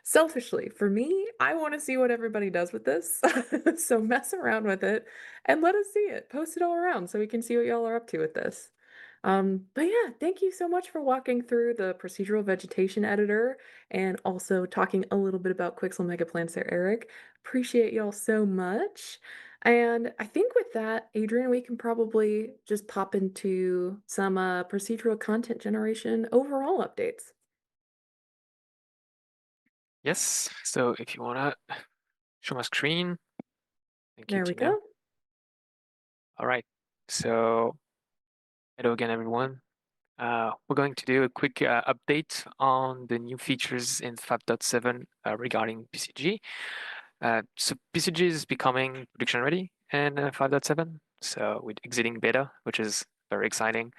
Selfishly, for me, I want to see what everybody does with this. So mess around with it and let us see it. Post it all around so we can see what y'all are up to with this. But yeah, thank you so much for walking through the procedural vegetation editor and also talking a little bit about Quixel Megaplants there, Eric. Appreciate y'all so much. And I think with that, Adrian, we can probably just pop into some procedural content generation overall updates. Yes, so if you wanna show my screen. Thank you, There we Tina. go. All right, so hello again, everyone. We're going to do a quick update on the new features in 5.7 regarding PCG. So PCG is becoming production ready in 5.7, so we're exiting beta, which is very exciting.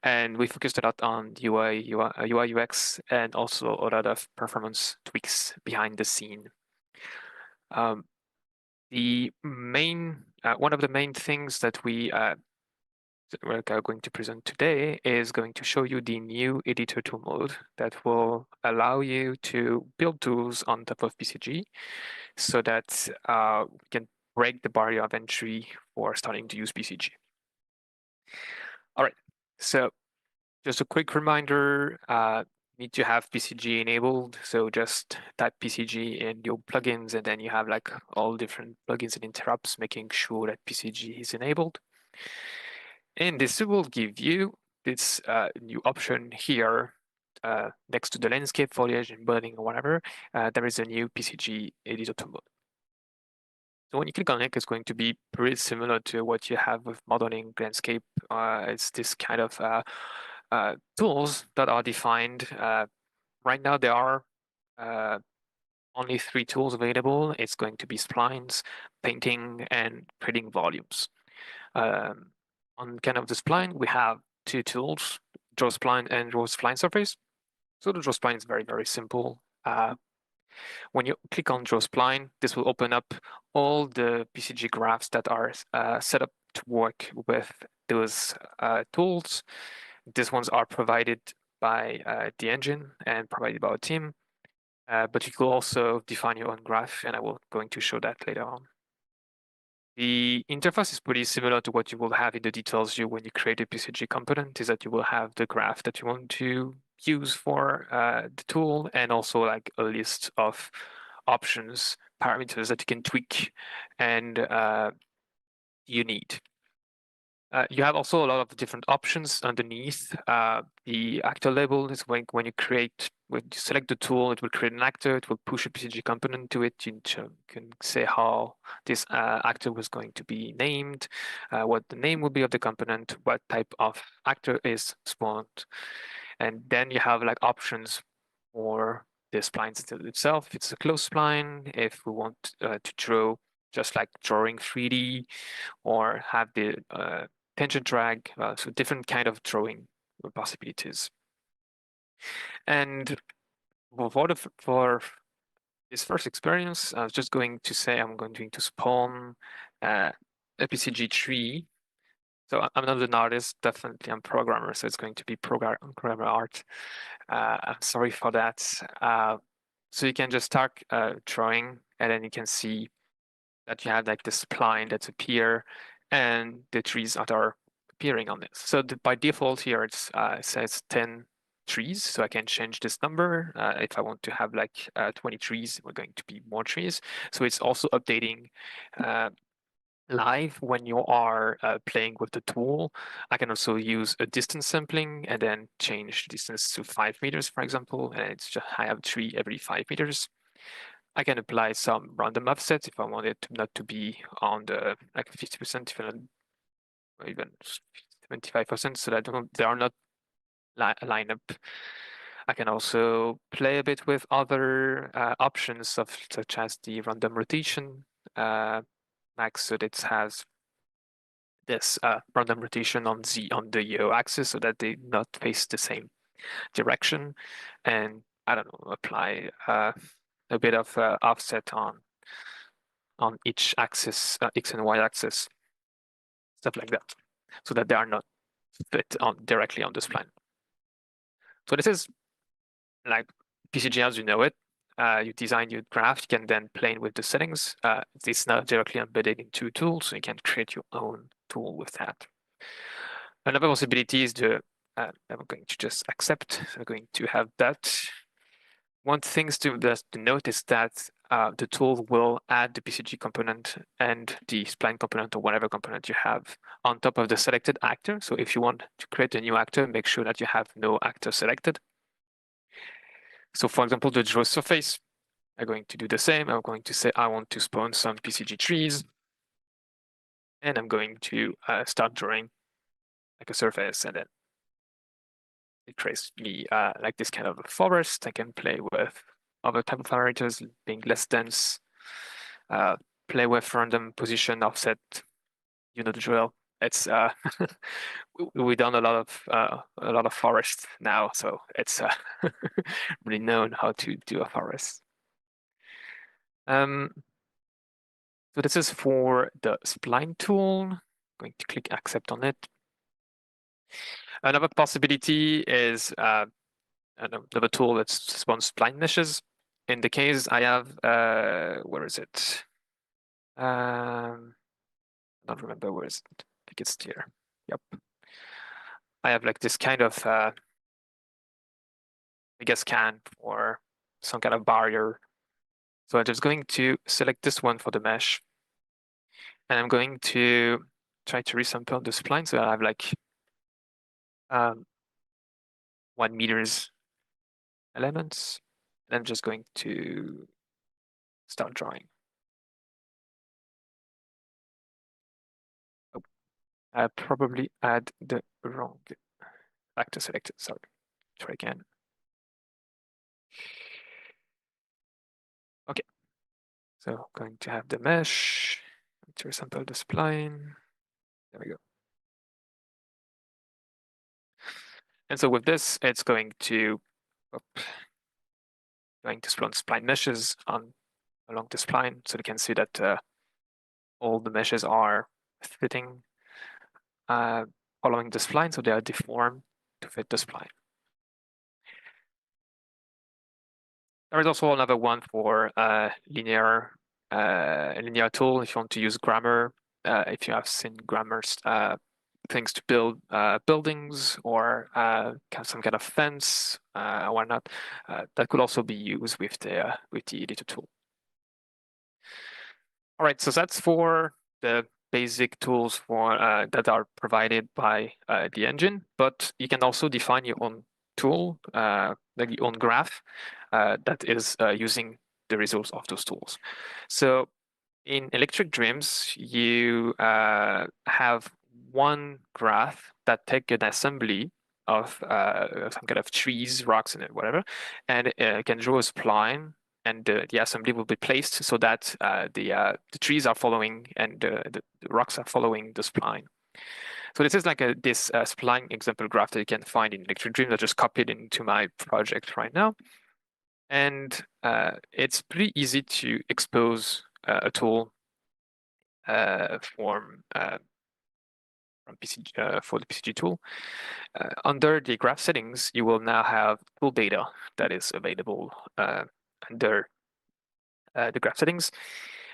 And we focused a lot on UI, UX, and also a lot of performance tweaks behind the scene. The main, one of the main things that we're going to present today is going to show you the new editor tool mode that will allow you to build tools on top of PCG so that we can break the barrier of entry for starting to use PCG. All right, so just a quick reminder, need to have PCG enabled. So just type PCG in your plugins and then you have like all different plugins and interrupts, making sure that PCG is enabled. And this will give you this new option here next to the landscape, foliage, and building or whatever. There is a new PCG editor tool mode. So when you click on it, it's going to be pretty similar to what you have with modeling landscape. It's this kind of tools that are defined. Right now, there are only 3 tools available. It's going to be splines, painting, and creating volumes. On kind of the spline, we have 2 tools, draw spline and draw spline surface. So the draw spline is very, very simple. When you click on draw spline, this will open up all the PCG graphs that are set up to work with those tools. These ones are provided by the engine and provided by our team, but you could also define your own graph, and I will going to show that later on. The interface is pretty similar to what you will have in the details view when you create a PCG component, is that you will have the graph that you want to use for the tool and also like a list of options, parameters that you can tweak and you need. You have also a lot of different options underneath. The actor label is when you select the tool, it will create an actor, it will push a PCG component to it. You can say how this actor was going to be named, what the name will be of the component, what type of actor is spawned. And then you have like options for the spline itself. It's a closed spline. If we want to draw just like drawing 3D or have the tangent drag, so different kind of drawing possibilities. And for this first experience, I was just going to say I'm going to spawn a PCG tree. So I'm not an artist, definitely I'm a programmer, so it's going to be programmer art. I'm sorry for that. So you can just start drawing, and then you can see that you have like the spline that appear and the trees that are appearing on this. So by default here, it says 10 trees. So I can change this number. If I want to have like 20 trees, we're going to be more trees. So it's also updating live when you are playing with the tool. I can also use a distance sampling and then change distance to 5 meters, for example, and it's just I have a tree every 5 meters. I can apply some random offsets if I want it not to be on the like 50%, even 25%, so that they are not line up. I can also play a bit with other options such as the random rotation max, so that it has this random rotation on the y-axis so that they not face the same direction, and I don't know, apply a bit of offset on each axis, x and y axis, stuff like that, so that they are not fit on directly on the spline. So this is like PCG as you know it. You design your graph, you can then play with the settings. It's not directly embedded into a tool, so you can create your own tool with that. Another possibility is I'm going to just accept. I'm going to have that. One thing to note is that the tool will add the PCG component and the spline component or whatever component you have on top of the selected actor. So if you want to create a new actor, make sure that you have no actor selected. So for example, the draw surface, I'm going to do the same. I'm going to say I want to spawn some PCG trees. And I'm going to start drawing like a surface, and then it creates me like this kind of a forest. I can play with other type of validators, being less dense, play with random position offset. You know the drill. It's we've done a lot of forest now, so it's really known how to do a forest. So this is for the spline tool. I'm going to click accept on it. Another possibility is another tool that spawns spline meshes. In the case I have, where is it? I don't remember where is it. I think it's here. Yep. I have like this kind of, I guess, can or some kind of barrier. So I'm just going to select this one for the mesh. And I'm going to try to resample the spline. So I have like 1 meters elements. And I'm just going to start drawing. Oh, I probably had the wrong actor selected. Sorry. Try again. Okay. So going to have the mesh, to resample the spline. There we go. And so with this, it's going to spawn spline meshes along the spline, so you can see that all the meshes are fitting following the spline, so they are deformed to fit the spline. There is also another one for linear tool if you want to use grammar. If you have seen grammar's things to build buildings or some kind of fence or whatnot, that could also be used with the editor tool. All right, so that's for the basic tools for that are provided by the engine, but you can also define your own tool, like your own graph that is using the results of those tools. So in Electric Dreams, you have one graph that take an assembly of some kind of trees, rocks, and whatever, and it can draw a spline, and the assembly will be placed so that the trees are following and the rocks are following the spline. So this is like this spline example graph that you can find in Electric Dreams. I just copied into my project right now. And it's pretty easy to expose a tool from PCG, for the PCG tool. Under the graph settings, you will now have tool data that is available under the graph settings.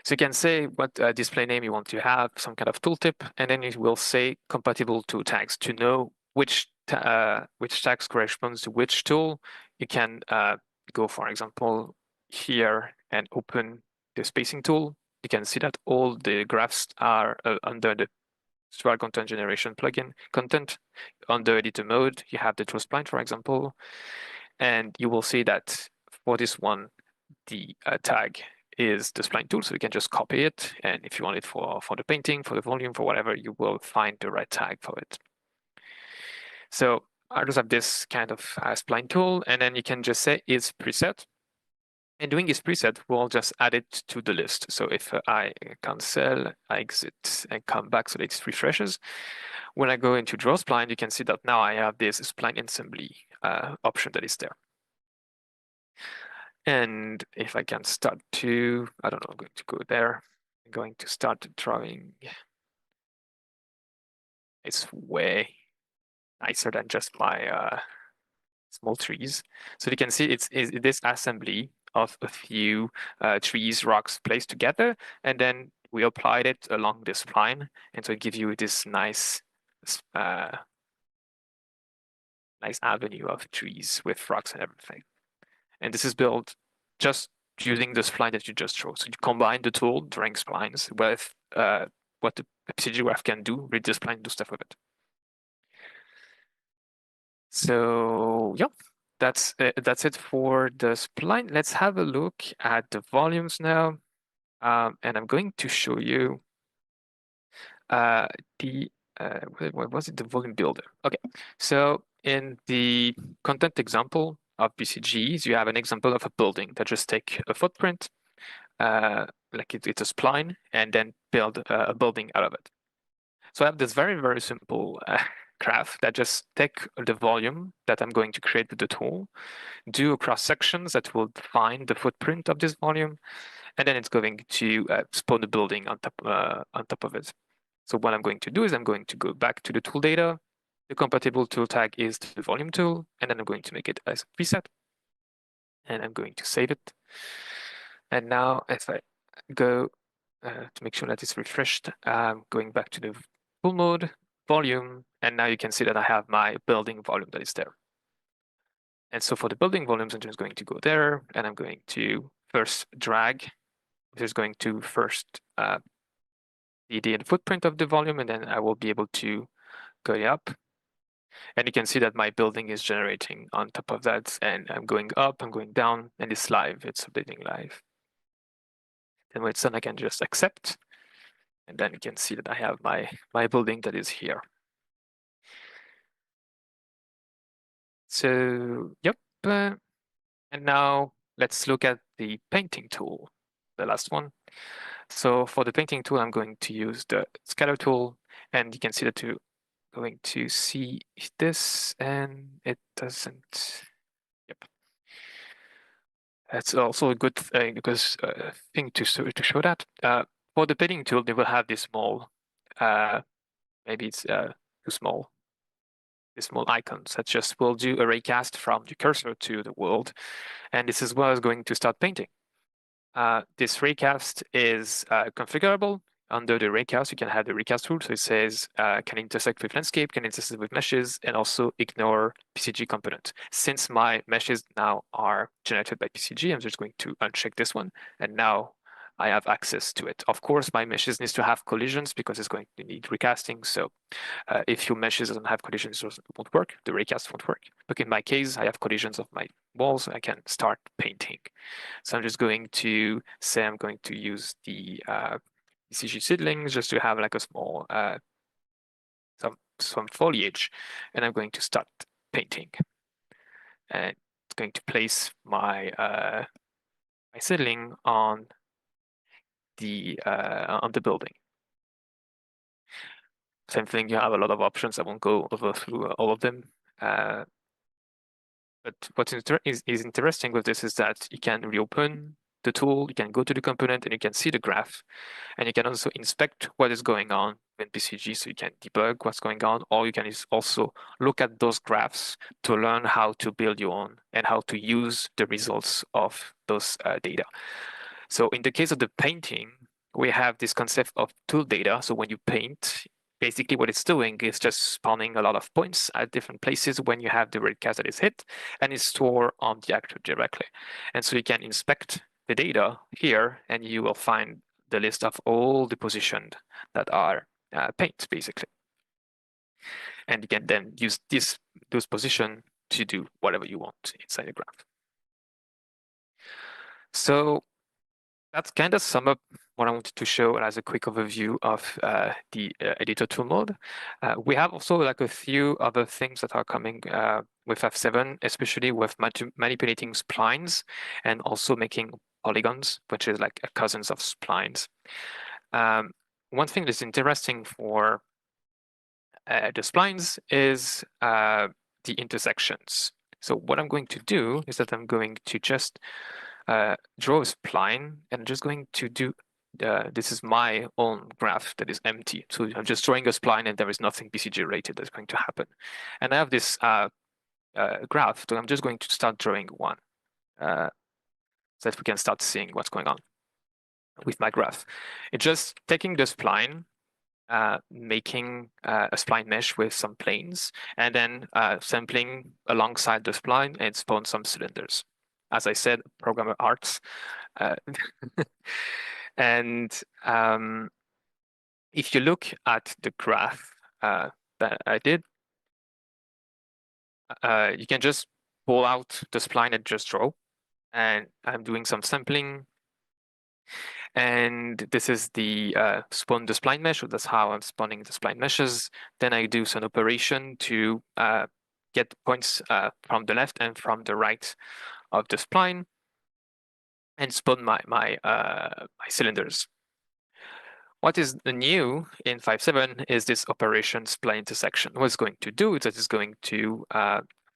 So you can say what display name you want to have, some kind of tooltip, and then it will say compatible tool tags to know which tags corresponds to which tool. You can go, for example, here and open the spacing tool. You can see that all the graphs are under the Spline content generation plugin content. Under editor mode, you have the draw spline, for example, and you will see that for this one, the tag is the spline tool, so you can just copy it. And if you want it for the painting, for the volume, for whatever, you will find the right tag for it. So I just have this kind of spline tool, and then you can just say is preset. And doing is preset, we'll just add it to the list. So if I cancel, I exit and come back so that it refreshes. When I go into draw spline, you can see that now I have this spline assembly option that is there. And if I can start to, I don't know, I'm going to go there. I'm going to start drawing. It's way nicer than just my small trees. So you can see it's this assembly of a few trees, rocks placed together, and then we applied it along this spline, and so it gives you this nice nice avenue of trees with rocks and everything. And this is built just using the spline that you just drew. So you combine the tool, drawing splines, with what the PCG graph can do, read the spline, do stuff with it. So yeah, that's it for the spline. Let's have a look at the volumes now. And I'm going to show you what was it? The volume builder. Okay, so in the content example of PCGs, you have an example of a building that just take a footprint, like it's a spline, and then build a building out of it. So I have this very, very simple graph that just take the volume that I'm going to create with the tool, do cross sections that will define the footprint of this volume, and then it's going to spawn the building on top of it. So what I'm going to do is I'm going to go back to the tool data. The compatible tool tag is the volume tool, and then I'm going to make it as a preset. And I'm going to save it. And now if I go to make sure that it's refreshed, I'm going back to the full mode, volume, and now you can see that I have my building volume that is there. And so for the building volumes, I'm just going to go there, and I'm going to first drag, which is going to first the footprint of the volume, and then I will be able to go up. And you can see that my building is generating on top of that, and I'm going up, I'm going down, and it's live, it's updating live. And when it's done, I can just accept, and then you can see that I have my building that is here. So, yep. And now let's look at the painting tool, the last one. So for the painting tool, I'm going to use the scatter tool, and you can see that you're going to see this, and it doesn't. Yep. That's also a good thing because thing to show that for the painting tool, they will have this small, maybe it's too small. These small icons that just will do a raycast from the cursor to the world, and this is where I was going to start painting. This raycast is configurable. Under the raycast, you can have the raycast rule. So it says can intersect with landscape, can intersect with meshes, and also ignore PCG component. Since my meshes now are generated by PCG, I'm just going to uncheck this one, and now I have access to it. Of course, my meshes needs to have collisions because it's going to need recasting. So if your meshes doesn't have collisions, it won't work. The raycast won't work. But in my case, I have collisions of my walls. So I can start painting. So I'm just going to say I'm going to use the PCG seedlings just to have like a small some foliage, and I'm going to start painting. And it's going to place my my seedling on the building. Same thing, you have a lot of options. I won't go over through all of them. But what is interesting with this is that you can reopen the tool, you can go to the component, and you can see the graph. And you can also inspect what is going on in PCG, so you can debug what's going on, or you can also look at those graphs to learn how to build your own and how to use the results of those data. So in the case of the painting, we have this concept of tool data. So when you paint, basically what it's doing is just spawning a lot of points at different places when you have the raycast that is hit, and it's stored on the actor directly. And so you can inspect the data here, and you will find the list of all the positions that are paint, basically. And you can then use those positions to do whatever you want inside the graph. So that's kind of sum up what I wanted to show as a quick overview of the editor tool mode. We have also like a few other things that are coming with F7, especially with manipulating splines and also making polygons, which is like cousins of splines. One thing that's interesting for the splines is the intersections. So what I'm going to do is that I'm going to just draw a spline, and I'm just going to do, this is my own graph that is empty. So I'm just drawing a spline and there is nothing PCG related that's going to happen. And I have this graph, so I'm just going to start drawing one so that we can start seeing what's going on with my graph. It's just taking the spline, making a spline mesh with some planes, and then sampling alongside the spline and spawn some cylinders. As I said, programmer arts. And if you look at the graph that I did, you can just pull out the spline and just draw. And I'm doing some sampling. And this is the spawn the spline mesh, so that's how I'm spawning the spline meshes. Then I do some operation to get points from the left and from the right of the spline and spawn my cylinders. What is new in 5.7 is this operation spline intersection. What it's going to do is that it's going to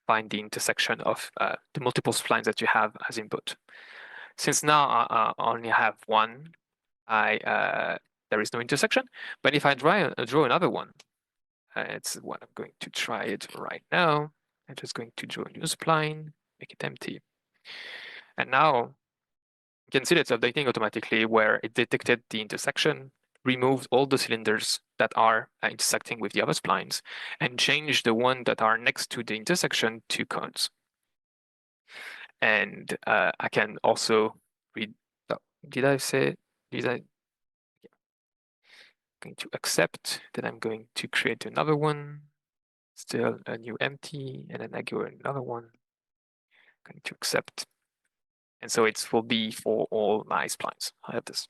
find the intersection of the multiple splines that you have as input. Since now I only have one, there is no intersection. But if I draw another one, it's what I'm going to try it right now. I'm just going to draw a new spline, make it empty. And now you can see that it's updating automatically where it detected the intersection, removed all the cylinders that are intersecting with the other splines, and changed the one that are next to the intersection to cones. And I can also read. Oh, did I? Yeah. Going to accept. Then I'm going to create another one. Still a new empty, and then I go another one. Going to accept. And so it will be for all my splines. I have this.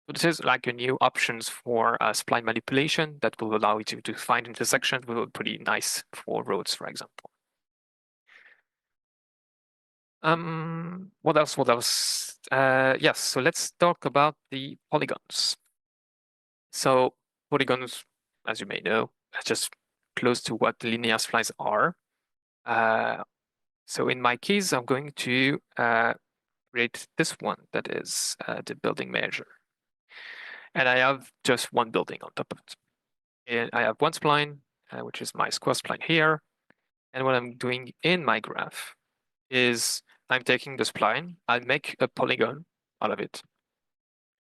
So this is like a new options for spline manipulation that will allow you to find intersections, which will be pretty nice for roads, for example. What else? What else? Yes, so let's talk about the polygons. So polygons, as you may know, are just close to what linear splines are. So in my case, I'm going to create this one that is the building measure. And I have just one building on top of it. And I have one spline, which is my square spline here. And what I'm doing in my graph is I'm taking the spline, I'll make a polygon out of it.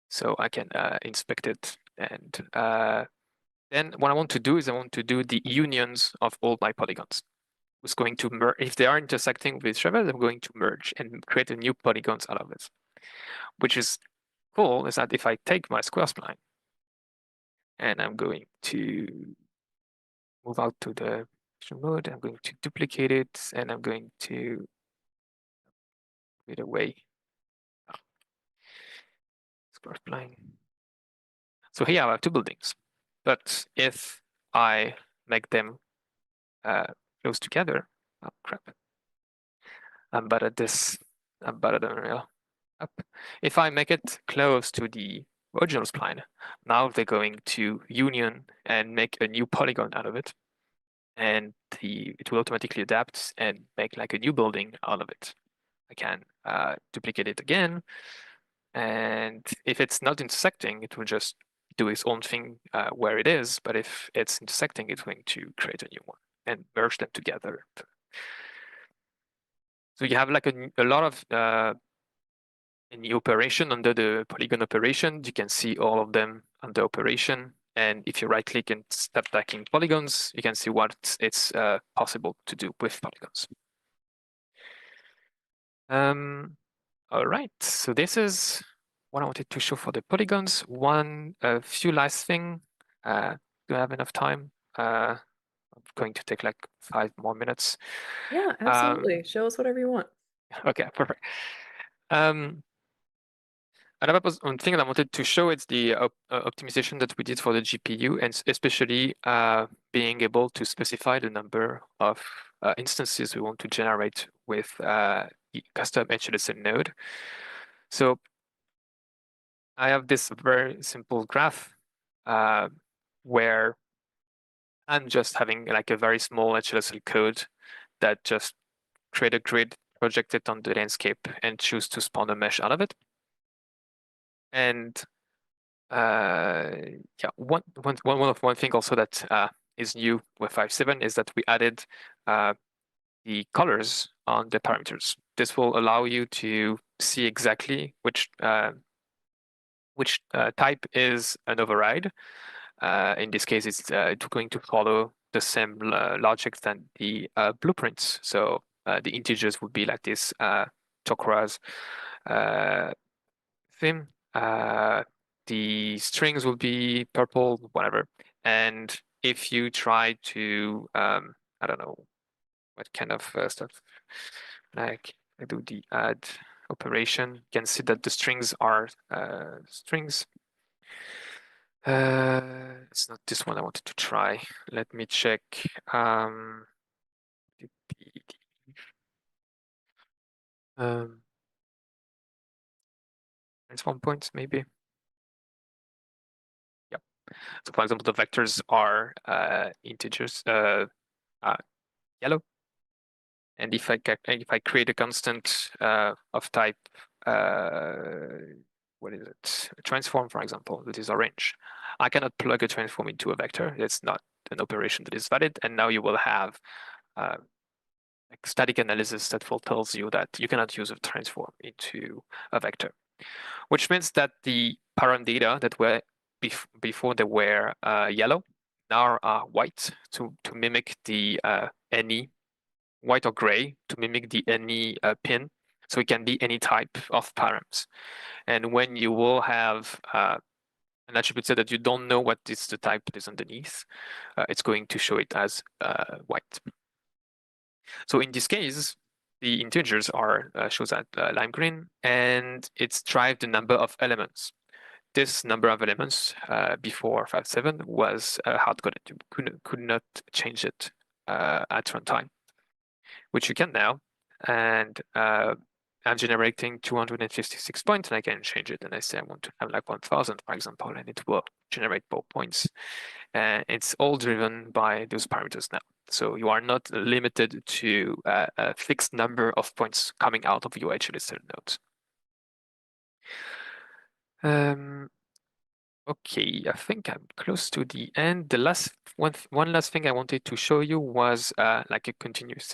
So I can inspect it. And then what I want to do is I want to do the unions of all my polygons. It's going to merge, if they are intersecting with each other, I'm going to merge and create a new polygons out of it. Which is cool is that if I take my square spline and I'm going to move out to the mode, I'm going to duplicate it and I'm going to move it away. Square spline. So here I have two buildings, but if I make them close together, oh crap, I'm bad at this. I'm bad at Unreal. Up. If I make it close to the original spline, now they're going to union and make a new polygon out of it, and it will automatically adapt and make like a new building out of it. I can duplicate it again, and if it's not intersecting, it will just do its own thing where it is, but if it's intersecting, it's going to create a new one and merge them together. So you have like a lot of in the operation under the polygon operation, you can see all of them under operation. And if you right click and step back in polygons, you can see what it's possible to do with polygons. All right, so this is what I wanted to show for the polygons. A few last thing. Do I have enough time? I'm going to take like 5 more minutes. Yeah, absolutely. Show us whatever you want. Okay, perfect. Another thing that I wanted to show is the optimization that we did for the GPU, and especially being able to specify the number of instances we want to generate with custom HLSL node. So I have this very simple graph where I'm just having like a very small HLSL code that just create a grid, project it on the landscape, and choose to spawn a mesh out of it. And yeah, one thing also that is new with 5.7 is that we added the colors on the parameters. This will allow you to see exactly which type is an override. in this case, it's going to follow the same logic than the blueprints. So the integers would be like this turquoise theme. The strings will be purple, whatever. And if you try to, I don't know, what kind of stuff, like I do the add operation, you can see that the strings are strings. It's not this one I wanted to try. Let me check. Transform points, maybe. Yep. So for example, the vectors are integers, yellow. And if I create a constant of type what is it? A transform, for example, that is orange. I cannot plug a transform into a vector. It's not an operation that is valid. And now you will have like static analysis that will tells you that you cannot use a transform into a vector, which means that the param data that were before they were yellow now are white to mimic the any white or gray to mimic the any pin. So it can be any type of params. And when you will have an attribute set that you don't know what is the type that is underneath, it's going to show it as white. So in this case, the integers are shows at lime green, and it's drive the number of elements. This number of elements before 5.7 was hard-coded. You could not change it at runtime, which you can now. And I'm generating 256 points, and I can change it. And I say I want to have like 1,000, for example, and it will generate more points. And it's all driven by those parameters now. So you are not limited to a fixed number of points coming out of your HLSL nodes. Okay, I think I'm close to the end. The last one last thing I wanted to show you was like a continuous,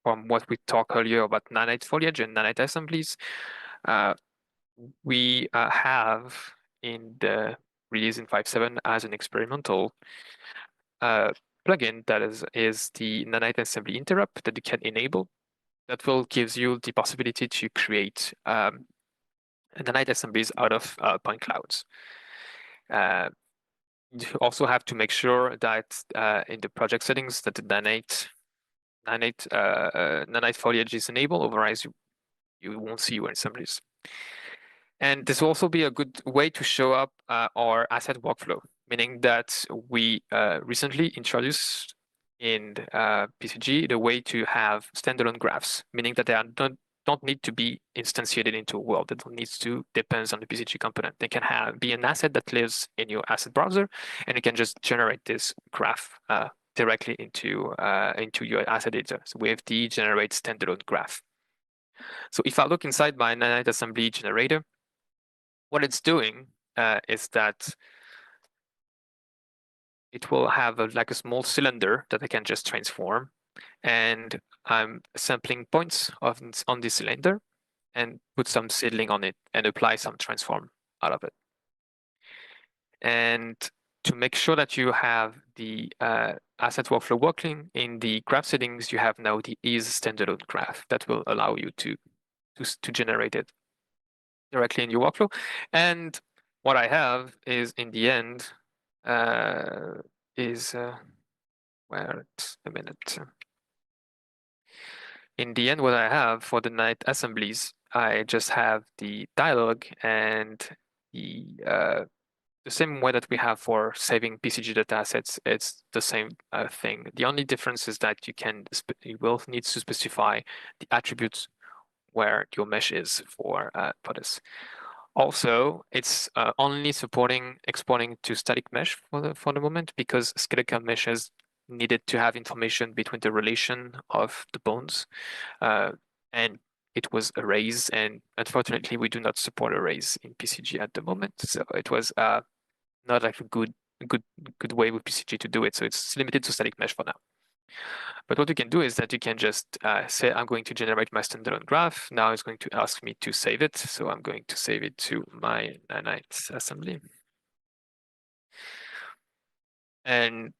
from what we talked earlier about Nanite foliage and Nanite assemblies. We have in the release in 5.7 as an experimental plugin that is the Nanite assembly interrupt that you can enable. That will gives you the possibility to create Nanite assemblies out of point clouds. You also have to make sure that in the project settings that the Nanite foliage is enabled, otherwise you won't see your assemblies. And this will also be a good way to show up our asset workflow, meaning that we recently introduced in PCG the way to have standalone graphs, meaning that they don't need to be instantiated into a world. That needs to depends on the PCG component. They can be an asset that lives in your asset browser, and you can just generate this graph directly into your asset editor. So we have the generate standalone graph. So if I look inside my Nanite assembly generator, what it's doing is that it will have like a small cylinder that I can just transform, and I'm sampling points on this cylinder and put some seedling on it and apply some transform out of it. And to make sure that you have the asset workflow working in the graph settings, you have now the is standalone graph that will allow you to generate it directly in your workflow. And what I have is in the end in the end, what I have for the Nanite assemblies, I just have the dialog and the same way that we have for saving PCG data assets. It's the same thing. The only difference is that you will need to specify the attributes where your mesh is for this. Also, it's only supporting exporting to static mesh for the moment, because skeletal meshes needed to have information between the relation of the bones, and it was arrays, and unfortunately we do not support arrays in PCG at the moment. So it was not like a good way with PCG to do it. So it's limited to static mesh for now. But what you can do is that you can just say, I'm going to generate my standalone graph. Now it's going to ask me to save it. So I'm going to save it to my Nanite assembly. And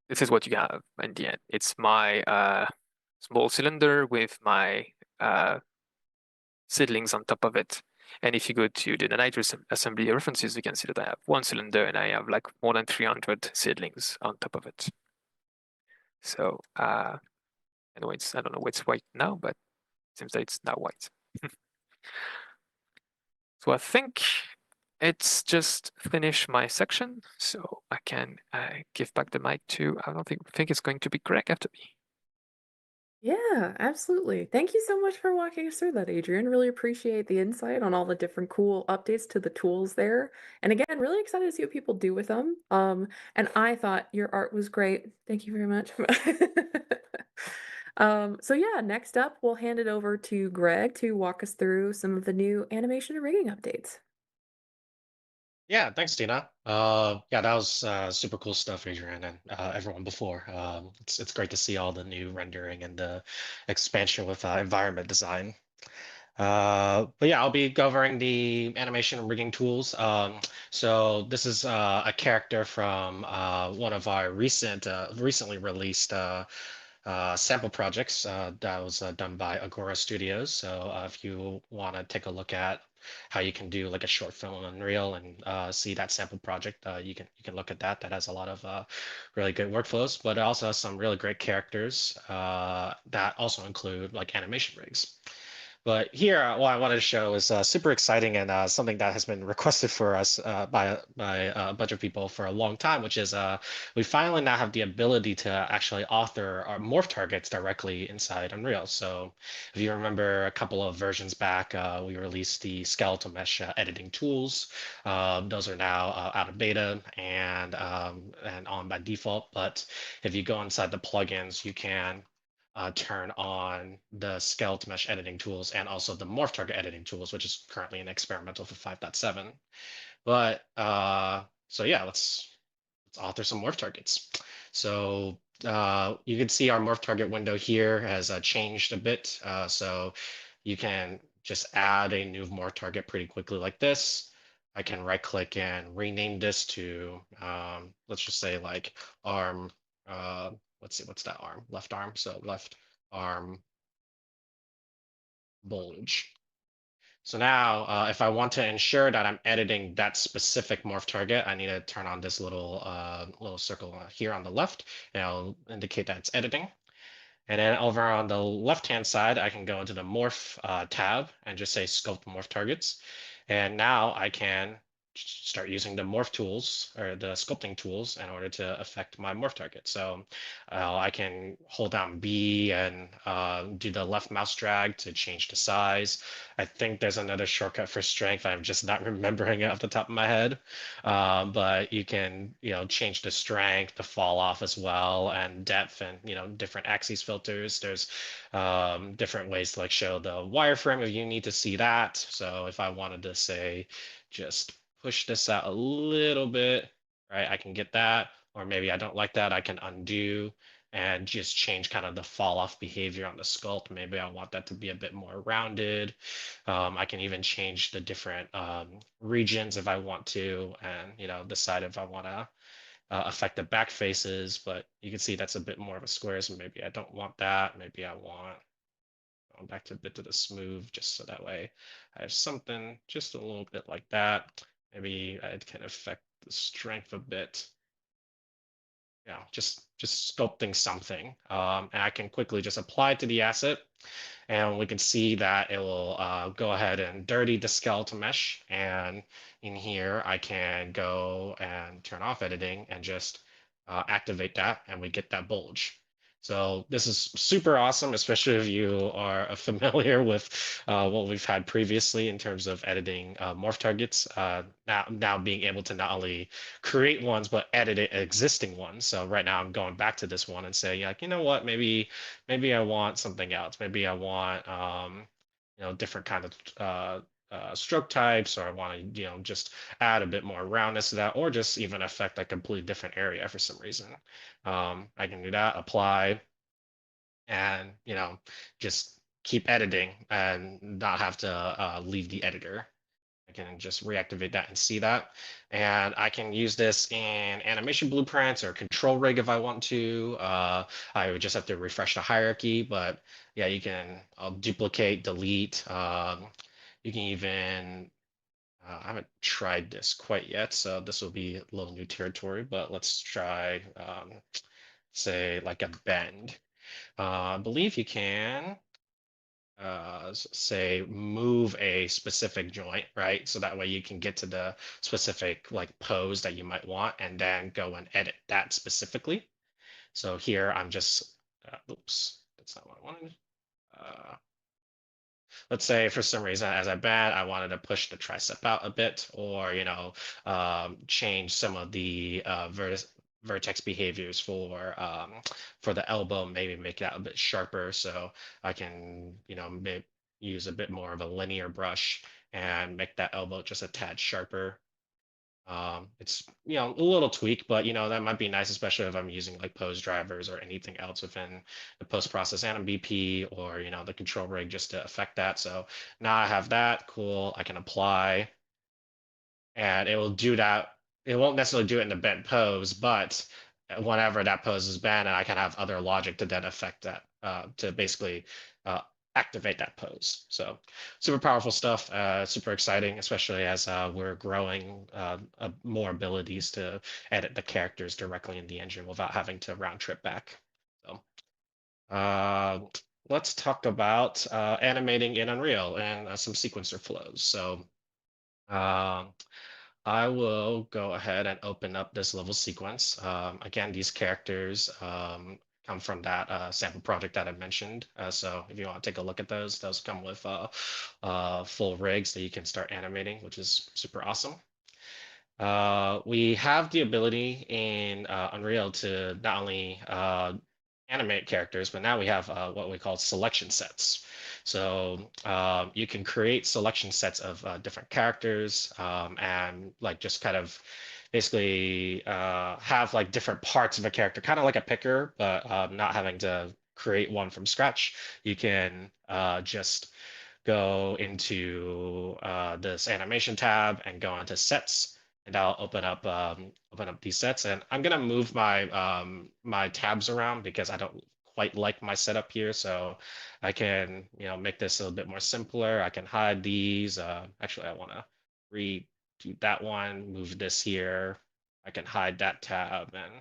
this is what you have in the end. It's my small cylinder with my seedlings on top of it. And if you go to the Nanite assembly references, you can see that I have one cylinder and I have like more than 300 seedlings on top of it. So I don't know what's white now, but it seems that it's now white. So I think it's just finish my section, so I can give back the mic to, I don't think it's going to be Greg after me. Yeah, absolutely. Thank you so much for walking us through that, Adrian. Really appreciate the insight on all the different cool updates to the tools there. And again, really excited to see what people do with them. And I thought your art was great. Thank you very much. So yeah, next up, we'll hand it over to Greg to walk us through some of the new animation and rigging updates. Yeah, thanks, Tina. Yeah, that was super cool stuff, Adrian, and everyone before. It's great to see all the new rendering and the expansion with environment design. But yeah, I'll be covering the animation and rigging tools. So this is a character from one of our recently released sample projects that was done by Agora Studios. So if you want to take a look at how you can do like a short film in Unreal and see that sample project, you can look at that. That has a lot of really good workflows, but it also has some really great characters that also include like animation rigs. But here, what I wanted to show is super exciting and something that has been requested for us by a bunch of people for a long time, which is we finally now have the ability to actually author our morph targets directly inside Unreal. So if you remember a couple of versions back, we released the skeletal mesh editing tools. Those are now out of beta and on by default. But if you go inside the plugins, you can turn on the skeletal mesh editing tools and also the morph target editing tools, which is currently an experimental for 5.7. But so yeah, let's author some morph targets. So you can see our morph target window here has changed a bit. So you can just add a new morph target pretty quickly like this. I can right click and rename this to, let's just say like arm, let's see, what's that arm? Left arm. So left arm bulge. So now, if I want to ensure that I'm editing that specific morph target, I need to turn on this little circle here on the left, and it'll indicate that it's editing. And then over on the left-hand side, I can go into the morph tab and just say sculpt morph targets. And now I can start using the morph tools or the sculpting tools in order to affect my morph target. So I can hold down B and do the left mouse drag to change the size. I think there's another shortcut for strength. I'm just not remembering it off the top of my head. But you can, change the strength, the fall off as well, and depth, and different axes filters. There's different ways to like show the wireframe if you need to see that. So if I wanted to say, just push this out a little bit, right? I can get that, or maybe I don't like that. I can undo and just change kind of the fall off behavior on the sculpt. Maybe I want that to be a bit more rounded. I can even change the different regions if I want to, and decide if I want to affect the back faces. But you can see that's a bit more of a square, so maybe I don't want that. Maybe I want going back to a bit to the smooth, just so that way I have something just a little bit like that. Maybe I can affect the strength a bit. Yeah, just sculpting something. And I can quickly just apply it to the asset. And we can see that it will go ahead and dirty the skeletal mesh. And in here, I can go and turn off editing and just activate that, and we get that bulge. So this is super awesome, especially if you are familiar with what we've had previously in terms of editing morph targets. Now being able to not only create ones, but edit existing ones. So right now I'm going back to this one and saying, like, you know what, maybe I want something else. Maybe I want different kind of stroke types, or I want to just add a bit more roundness to that, or just even affect a completely different area for some reason. I can do that, apply, and just keep editing and not have to leave the editor. I can just reactivate that and see that. And I can use this in animation blueprints or control rig if I want to. I would just have to refresh the hierarchy, but yeah, I'll duplicate, delete. You can even, I haven't tried this quite yet, so this will be a little new territory, but let's try, say, like a bend. I believe you can say move a specific joint, right? So that way you can get to the specific like pose that you might want and then go and edit that specifically. So here I'm just, oops, that's not what I wanted. Let's say for some reason as I bend, I wanted to push the tricep out a bit, or change some of the vertex behaviors for the elbow, maybe make that a bit sharper, so I can use a bit more of a linear brush and make that elbow just a tad sharper. It's a little tweak, but that might be nice, especially if I'm using like pose drivers or anything else within the post process and a BP, or the control rig just to affect that. So now I have that. Cool. I can apply, and it will do that. It won't necessarily do it in the bent pose, but whenever that pose is bent, I can have other logic to then affect that, to basically activate that pose. So super powerful stuff, super exciting, especially as we're growing more abilities to edit the characters directly in the engine without having to round trip back. So let's talk about animating in Unreal and some sequencer flows. So I will go ahead and open up this level sequence. Again, these characters come from that sample project that I mentioned. So if you want to take a look at those come with full rigs that you can start animating, which is super awesome. We have the ability in Unreal to not only animate characters, but now we have what we call selection sets. So you can create selection sets of different characters, and like just kind of basically have like different parts of a character, kind of like a picker, but not having to create one from scratch. You can just go into this animation tab and go into sets, and I'll open up these sets. And I'm gonna move my my tabs around because I don't quite like my setup here. So I can make this a little bit more simpler. I can hide these. Actually, I want to redo that one. Move this here. I can hide that tab and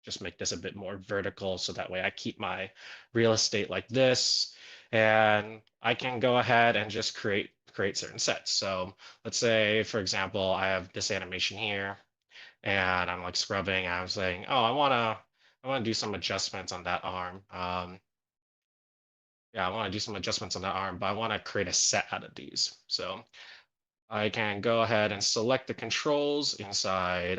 just make this a bit more vertical, so that way I keep my real estate like this. And I can go ahead and just create certain sets. So let's say, for example, I have this animation here, and I'm like scrubbing. I'm saying, oh, I wanna do some adjustments on that arm. Yeah, I want to do some adjustments on that arm, but I want to create a set out of these. So I can go ahead and select the controls inside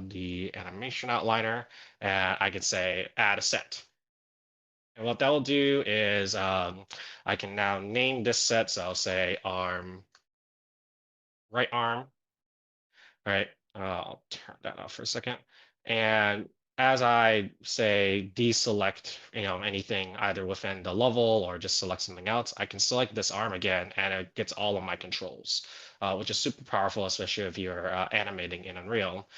the animation outliner, and I can say add a set. And what that will do is I can now name this set. So I'll say right arm. All right, I'll turn that off for a second. And as I say deselect, anything either within the level or just select something else, I can select this arm again, and it gets all of my controls, which is super powerful, especially if you're animating in Unreal,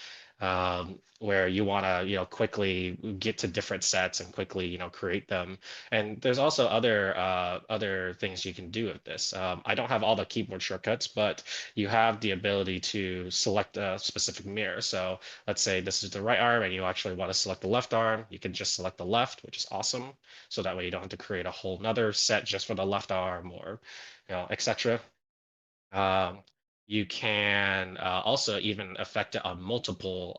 where you want to, quickly get to different sets and quickly, create them. And there's also other things you can do with this. I don't have all the keyboard shortcuts, but you have the ability to select a specific mirror. So let's say this is the right arm and you actually want to select the left arm. You can just select the left, which is awesome. So that way you don't have to create a whole nother set just for the left arm, or etc. You can also even affect it on multiple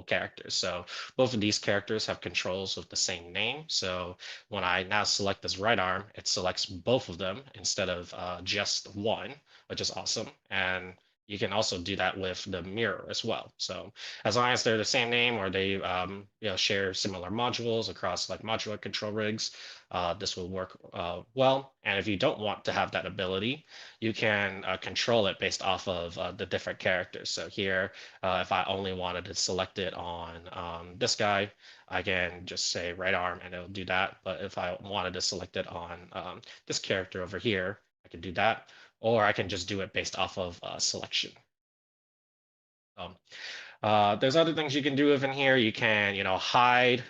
characters. So both of these characters have controls with the same name. So when I now select this right arm, it selects both of them instead of just one, which is awesome. And you can also do that with the mirror as well. So as long as they're the same name or they share similar modules across like modular control rigs, this will work well. And if you don't want to have that ability, you can control it based off of the different characters. So here, if I only wanted to select it on this guy, I can just say right arm and it'll do that. But if I wanted to select it on this character over here, I can do that. Or I can just do it based off of selection. There's other things you can do within here. You can, hide.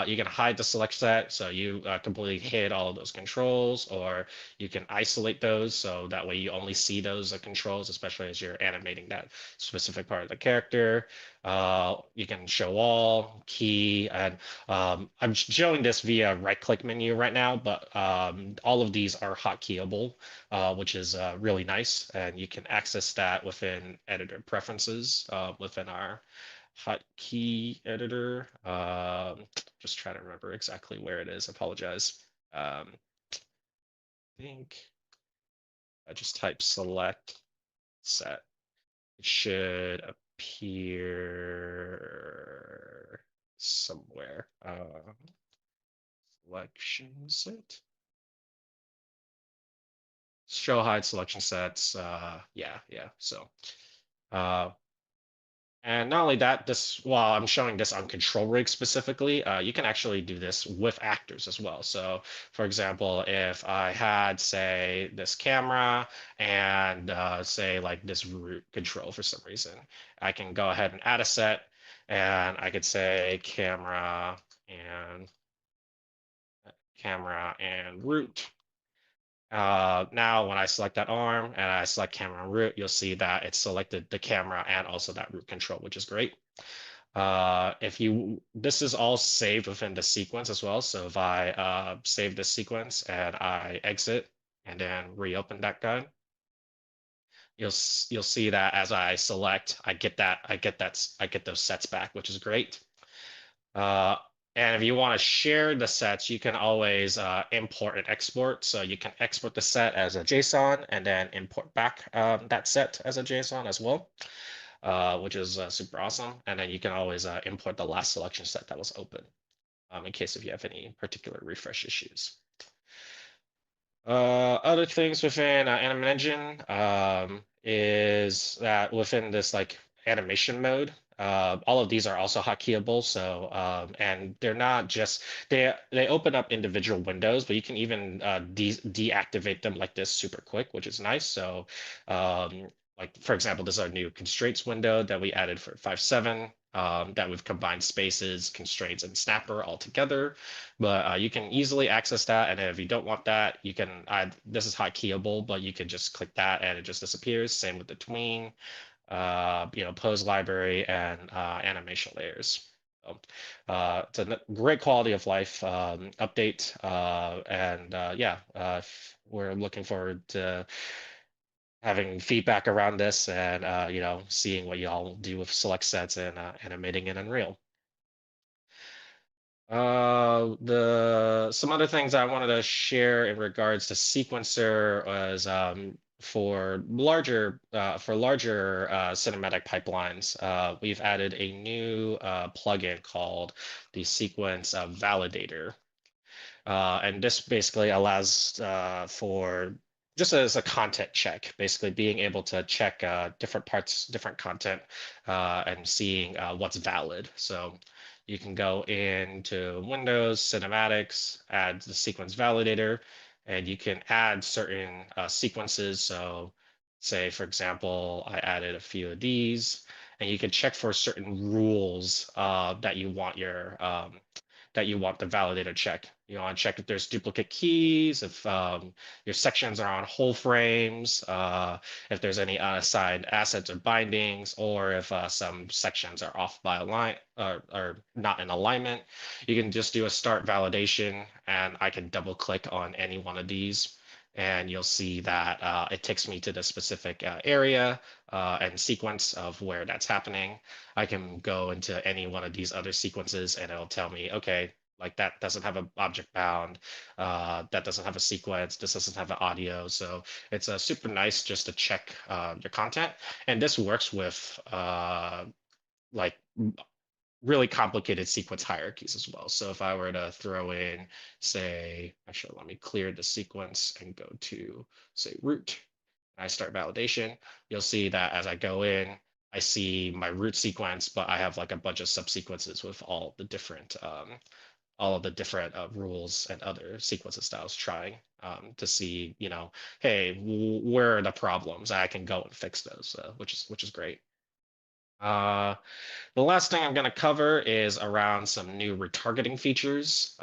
You can hide the select set, so you completely hid all of those controls, or you can isolate those, so that way you only see those controls, especially as you're animating that specific part of the character. You can show all, key, and I'm showing this via right-click menu right now, but all of these are hotkeyable, which is really nice, and you can access that within editor preferences within our hotkey editor. Just trying to remember exactly where it is. Apologize. I think I just type select set. It should appear somewhere. Selection set. Show hide selection sets. Yeah. So and not only that, while I'm showing this on control rig specifically, you can actually do this with actors as well. So for example, if I had, say, this camera and say like this root control for some reason, I can go ahead and add a set, and I could say camera and root. Now when I select that arm and I select camera and root, you'll see that it's selected the camera and also that root control, which is great. This is all saved within the sequence as well. So if I save this sequence and I exit and then reopen that guide, you'll see that as I select, I get those sets back, which is great. And if you want to share the sets, you can always import and export. So you can export the set as a JSON and then import back that set as a JSON as well, which is super awesome. And then you can always import the last selection set that was open in case if you have any particular refresh issues. Other things within Animate Engine is that within this like animation mode, all of these are also hotkeyable. So and they're not just they open up individual windows, but you can even deactivate them like this super quick, which is nice. So like for example, this is our new constraints window that we added for 5.7. That we've combined spaces, constraints, and snapper all together. But you can easily access that, and if you don't want that, you can add, this is hotkeyable, but you can just click that and it just disappears. Same with the tween, pose library, and animation layers. So, it's a great quality of life update, and we're looking forward to having feedback around this and seeing what y'all do with select sets and animating in Unreal. Some other things I wanted to share in regards to sequencer was for larger cinematic pipelines, we've added a new plugin called the Sequence Validator. And this basically allows for just as a content check, basically being able to check different parts, different content, and seeing what's valid. So you can go into Windows, Cinematics, add the sequence validator, and you can add certain sequences. So say, for example, I added a few of these, and you can check for certain rules that you want the validator check. You want to check if there's duplicate keys, if your sections are on whole frames, if there's any unassigned assets or bindings, or if some sections are off by a line or not in alignment. You can just do a start validation, and I can double click on any one of these, and you'll see that it takes me to the specific area and sequence of where that's happening. I can go into any one of these other sequences and it'll tell me, okay, like that doesn't have an object bound, that doesn't have a sequence, this doesn't have an audio. So it's super nice just to check your content. And this works with like really complicated sequence hierarchies as well. So if I were to throw in, say, actually, let me clear the sequence and go to, say, root, and I start validation, you'll see that as I go in, I see my root sequence, but I have like a bunch of subsequences with all the different rules and other sequences that I was trying to see, hey, where are the problems? I can go and fix those, which is great. The last thing I'm going to cover is around some new retargeting features.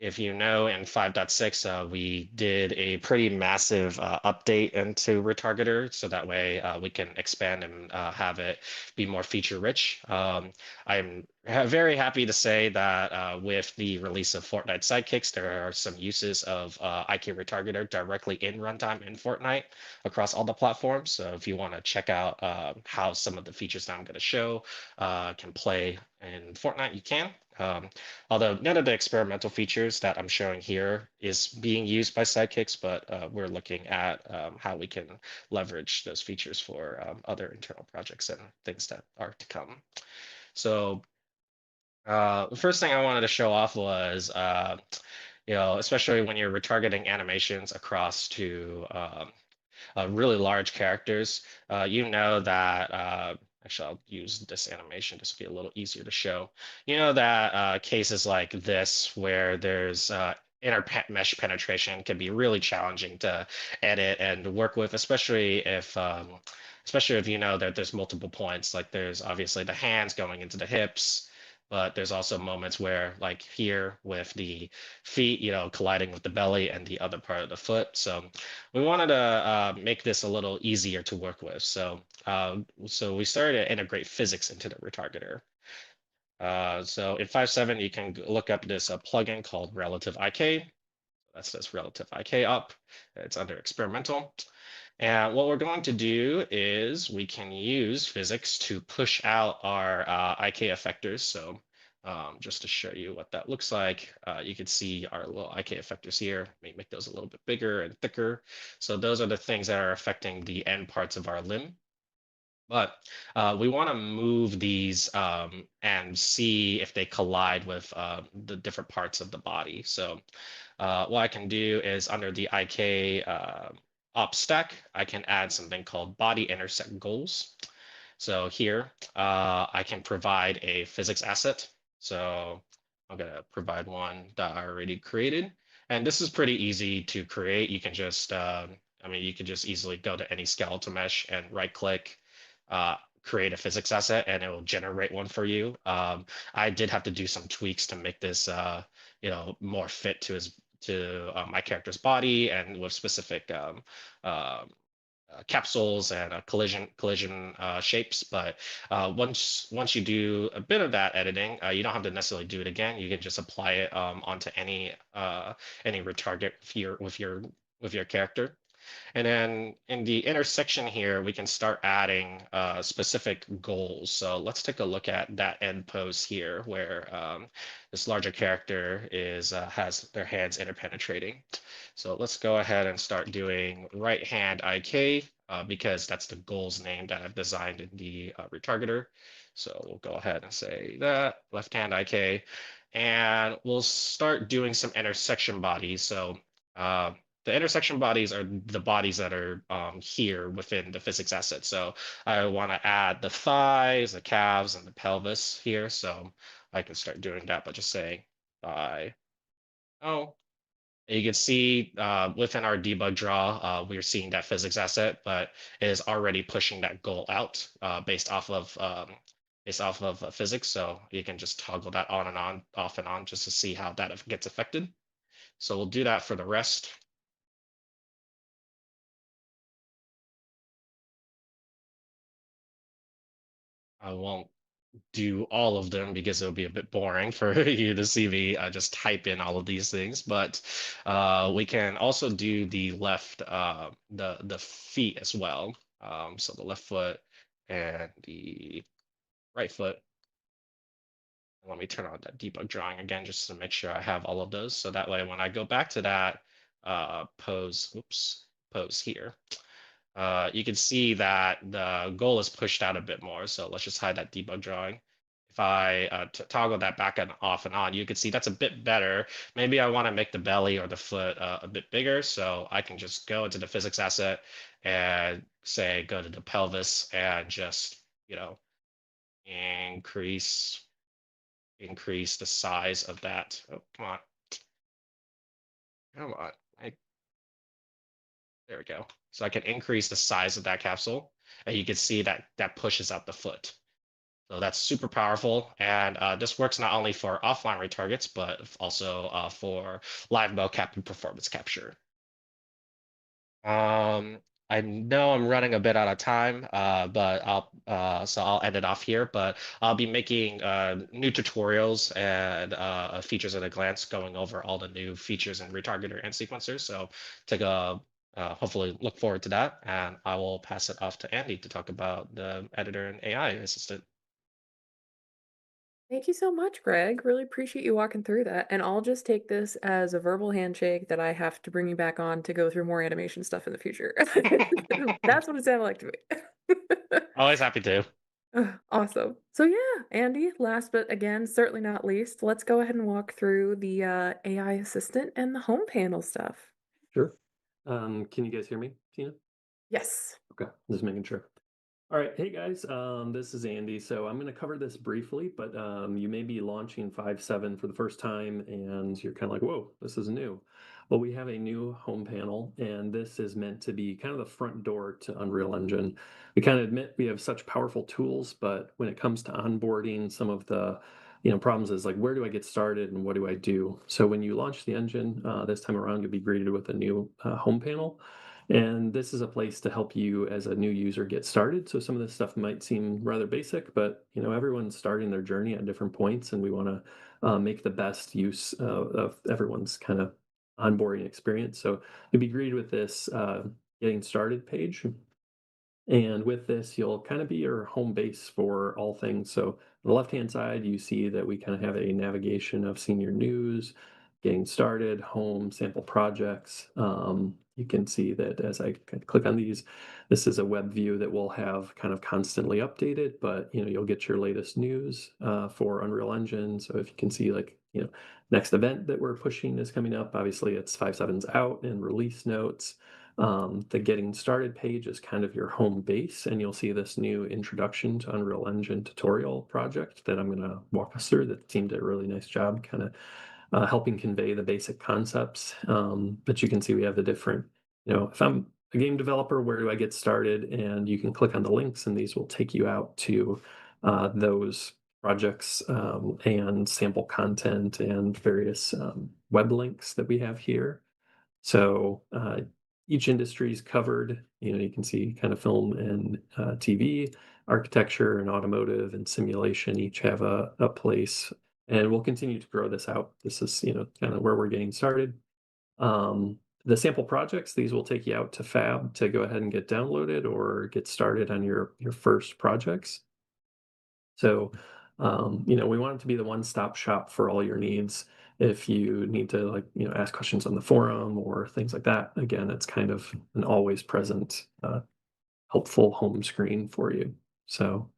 If you know, in 5.6, we did a pretty massive update into retargeter, so that way we can expand and have it be more feature rich. I'm very happy to say that with the release of Fortnite Sidekicks, there are some uses of IK retargeter directly in runtime in Fortnite across all the platforms. So if you want to check out how some of the features that I'm going to show can play in Fortnite, you can. Although none of the experimental features that I'm showing here is being used by Sidekicks, but we're looking at how we can leverage those features for other internal projects and things that are to come. So the first thing I wanted to show off was, especially when you're retargeting animations across to really large characters, that actually, I'll use this animation just to be a little easier to show. You know that cases like this, where there's inner mesh penetration, can be really challenging to edit and work with, especially if you know that there's multiple points. Like there's obviously the hands going into the hips, but there's also moments where, like here, with the feet, colliding with the belly and the other part of the foot. So we wanted to make this a little easier to work with. So we started to integrate physics into the retargeter. So in 5.7, you can look up this plugin called Relative IK. That's this Relative IK up. It's under experimental. And what we're going to do is we can use physics to push out our IK effectors. So just to show you what that looks like, you can see our little IK effectors here. Let me make those a little bit bigger and thicker. So those are the things that are affecting the end parts of our limb. But we want to move these and see if they collide with the different parts of the body. So what I can do is under the IK op stack, I can add something called body intersect goals. So here I can provide a physics asset. So I'm going to provide one that I already created. And this is pretty easy to create. You can just, you can just easily go to any skeletal mesh and right click, create a physics asset, and it will generate one for you. I did have to do some tweaks to make this, more fit to my character's body and with specific capsules and collision shapes. But once you do a bit of that editing, you don't have to necessarily do it again. You can just apply it onto any retarget with your character. And then in the intersection here, we can start adding specific goals. So let's take a look at that end pose here, where this larger character has their hands interpenetrating. So let's go ahead and start doing right hand IK because that's the goals name that I've designed in the retargeter. So we'll go ahead and say that left hand IK, and we'll start doing some intersection bodies. So the intersection bodies are the bodies that are here within the physics asset. So I want to add the thighs, the calves, and the pelvis here. So I can start doing that by just saying thigh. Oh, you can see within our debug draw, we're seeing that physics asset, but it is already pushing that goal out based off of physics. So you can just toggle that on and on, off and on, just to see how that gets affected. So we'll do that for the rest. I won't do all of them because it'll be a bit boring for you to see me just type in all of these things. But we can also do the left, the feet as well. So the left foot and the right foot. Let me turn on that debug drawing again just to make sure I have all of those. So that way, when I go back to that pose here, you can see that the goal is pushed out a bit more. So let's just hide that debug drawing. If I toggle that back and off and on, you can see that's a bit better. Maybe I want to make the belly or the foot a bit bigger. So I can just go into the physics asset and say, go to the pelvis and just, increase the size of that. Oh, come on. Come on. There we go. So I can increase the size of that capsule, and you can see that that pushes out the foot. So that's super powerful, and this works not only for offline retargets, but also for live mocap and performance capture. I know I'm running a bit out of time, but I'll end it off here. But I'll be making new tutorials and features at a glance, going over all the new features in retargeter and sequencers. So take a hopefully look forward to that, and I will pass it off to Andy to talk about the editor and AI assistant. Thank you so much, Greg. Really appreciate you walking through that. And I'll just take this as a verbal handshake that I have to bring you back on to go through more animation stuff in the future. That's what it sounded like to me. Always happy to. Awesome. So yeah, Andy, last but again, certainly not least, let's go ahead and walk through the AI assistant and the home panel stuff. Sure. Can you guys hear me, Tina? Yes. Okay, just making sure. All right, hey guys, this is Andy. So I'm going to cover this briefly, but you may be launching 5.7 for the first time and you're kind of like, whoa, this is new. Well, we have a new home panel, and this is meant to be kind of the front door to Unreal Engine. We kind of admit we have such powerful tools, but when it comes to onboarding, some of the problems is like, where do I get started and what do I do? So when you launch the engine this time around, you'll be greeted with a new home panel. And this is a place to help you as a new user get started. So some of this stuff might seem rather basic, but everyone's starting their journey at different points, and we want to make the best use of everyone's kind of onboarding experience. So you'll be greeted with this getting started page. And with this, you'll kind of be your home base for all things. So on the left-hand side, you see that we kind of have a navigation of senior news, getting started, home, sample projects. You can see that as I click on these, this is a web view that will have kind of constantly updated, but you'll get your latest news for Unreal Engine. So if you can see next event that we're pushing is coming up, obviously it's 5.7's out and release notes. The getting started page is kind of your home base, and you'll see this new introduction to Unreal Engine tutorial project that I'm going to walk us through. The team did a really nice job kind of helping convey the basic concepts. But you can see we have the different, if I'm a game developer, where do I get started? And you can click on the links, and these will take you out to those projects and sample content and various web links that we have here. So each industry is covered. You can see kind of film and TV, architecture and automotive and simulation each have a place. And we'll continue to grow this out. This is, kind of where we're getting started. The sample projects, these will take you out to Fab to go ahead and get downloaded or get started on your first projects. So, we want it to be the one-stop shop for all your needs. If you need to ask questions on the forum or things like that, again, it's kind of an always present, helpful home screen for you. So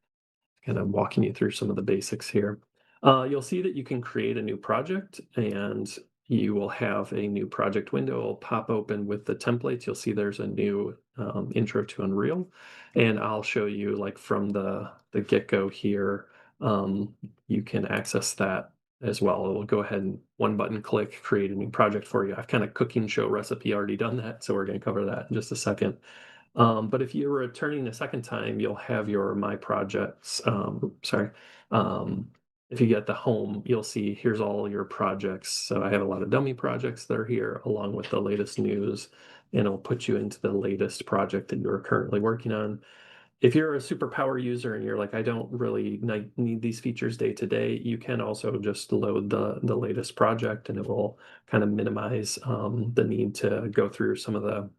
kind of walking you through some of the basics here. You'll see that you can create a new project, and you will have a new project window. It'll pop open with the templates. You'll see there's a new intro to Unreal, and I'll show you from the get-go here. You can access that as well. It will go ahead and one button click, create a new project for you. I've kind of cooking show recipe already done that, so we're going to cover that in just a second. But if you're returning a second time, you'll have your My Projects. If you get the home, you'll see here's all your projects. So I have a lot of dummy projects that are here along with the latest news, and it'll put you into the latest project that you're currently working on. If you're a superpower user and you're like, I don't really need these features day to day, you can also just load the latest project, and it will kind of minimize the need to go through some of the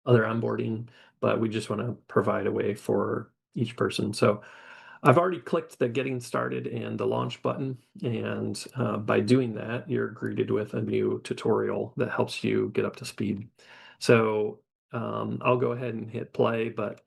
other onboarding, but we just want to provide a way for each person. So I've already clicked the getting started and the launch button, and by doing that, you're greeted with a new tutorial that helps you get up to speed. So I'll go ahead and hit play, but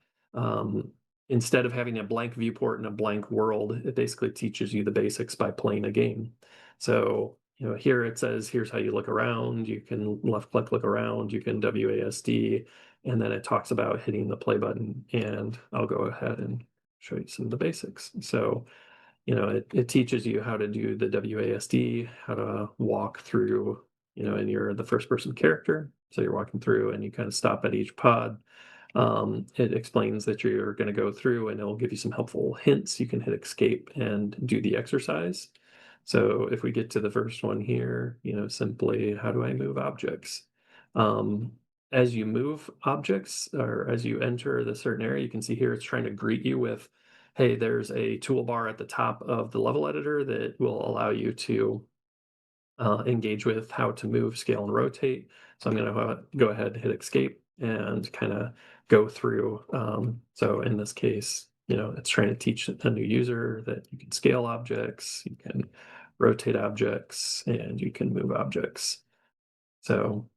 instead of having a blank viewport and a blank world, it basically teaches you the basics by playing a game. So here it says, here's how you look around. You can left click, look around. You can WASD, and then it talks about hitting the play button. And I'll go ahead and show you some of the basics. So, it teaches you how to do the WASD, how to walk through, and you're the first person character. So you're walking through and you kind of stop at each pod. It explains that you're going to go through and it'll give you some helpful hints. You can hit escape and do the exercise. So if we get to the first one here, simply how do I move objects? As you move objects or as you enter the certain area, you can see here it's trying to greet you with, hey, there's a toolbar at the top of the level editor that will allow you to engage with how to move, scale, and rotate. So I'm going to go ahead and hit escape and kind of go through. So in this case, it's trying to teach a new user that you can scale objects, you can rotate objects, and you can move objects. So,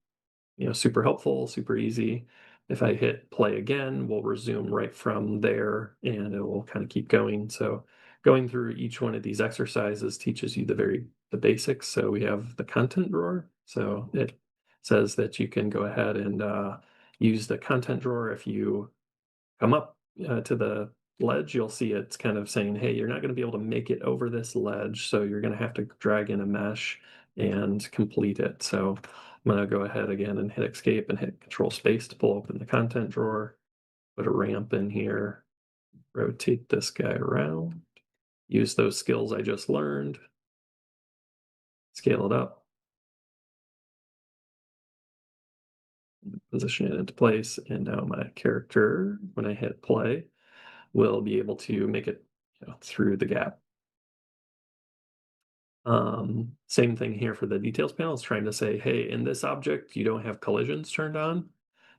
super helpful, super easy. If I hit play again, we'll resume right from there and it will kind of keep going. So going through each one of these exercises teaches you the basics. So we have the content drawer. So it says that you can go ahead and use the content drawer. If you come up to the ledge, you'll see it's kind of saying, hey, you're not going to be able to make it over this ledge. So you're going to have to drag in a mesh and complete it. So I'm going to go ahead again and hit escape and hit control space to pull open the content drawer, put a ramp in here, rotate this guy around, use those skills I just learned, scale it up, position it into place. And now my character, when I hit play, will be able to make it through the gap. Same thing here for the details panel. It's trying to say, hey, in this object, you don't have collisions turned on.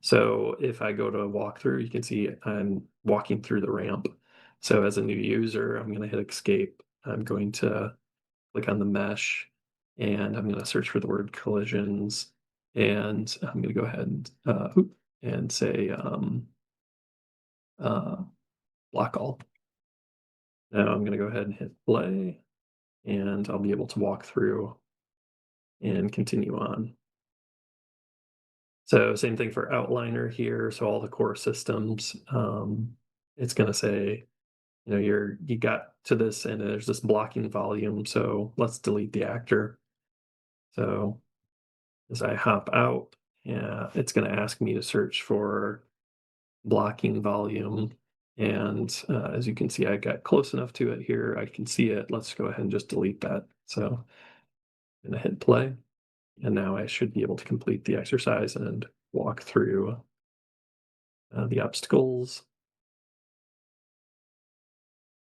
So if I go to walk through, you can see I'm walking through the ramp. So as a new user, I'm going to hit escape. I'm going to click on the mesh and I'm going to search for the word collisions. And I'm going to go ahead and say block all. Now I'm going to go ahead and hit play and I'll be able to walk through and continue on. So same thing for outliner here. So all the core systems, it's going to say, you got to this and there's this blocking volume. So let's delete the actor. So as I hop out, it's going to ask me to search for blocking volume. And as you can see, I got close enough to it here. I can see it. Let's go ahead and just delete that. So I'm going to hit play. And now I should be able to complete the exercise and walk through the obstacles.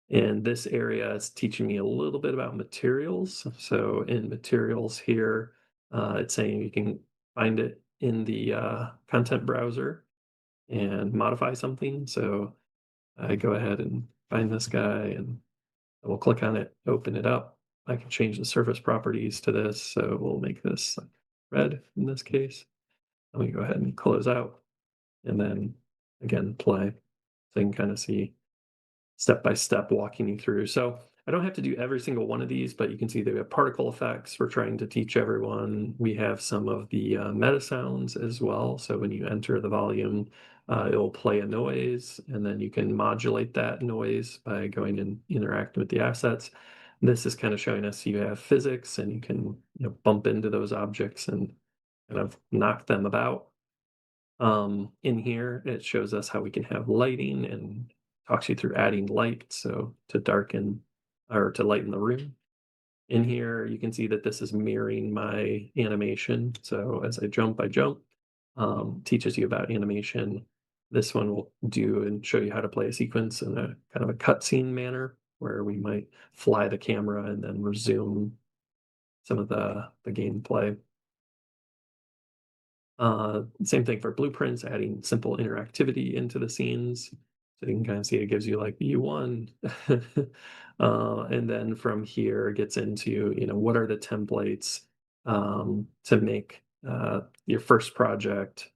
And this area is teaching me a little bit about materials. So in materials here, it's saying you can find it in the content browser and modify something. So I go ahead and find this guy and I will click on it, open it up. I can change the surface properties to this. So we'll make this red in this case. Let me go ahead and close out and then again play. So you can kind of see step by step walking you through. So I don't have to do every single one of these, but you can see they have particle effects. We're trying to teach everyone. We have some of the meta sounds as well. So when you enter the volume, it'll play a noise, and then you can modulate that noise by going and interacting with the assets. This is kind of showing us you have physics, and you can bump into those objects and kind of knock them about. In here, it shows us how we can have lighting and talks you through adding light, so to darken or to lighten the room. In here, you can see that this is mirroring my animation. So as I jump, teaches you about animation. This one will do and show you how to play a sequence in a kind of a cutscene manner where we might fly the camera and then resume some of the gameplay. Same thing for blueprints, adding simple interactivity into the scenes. So you can kind of see it gives you like U1. And then from here it gets into, what are the templates to make your first project,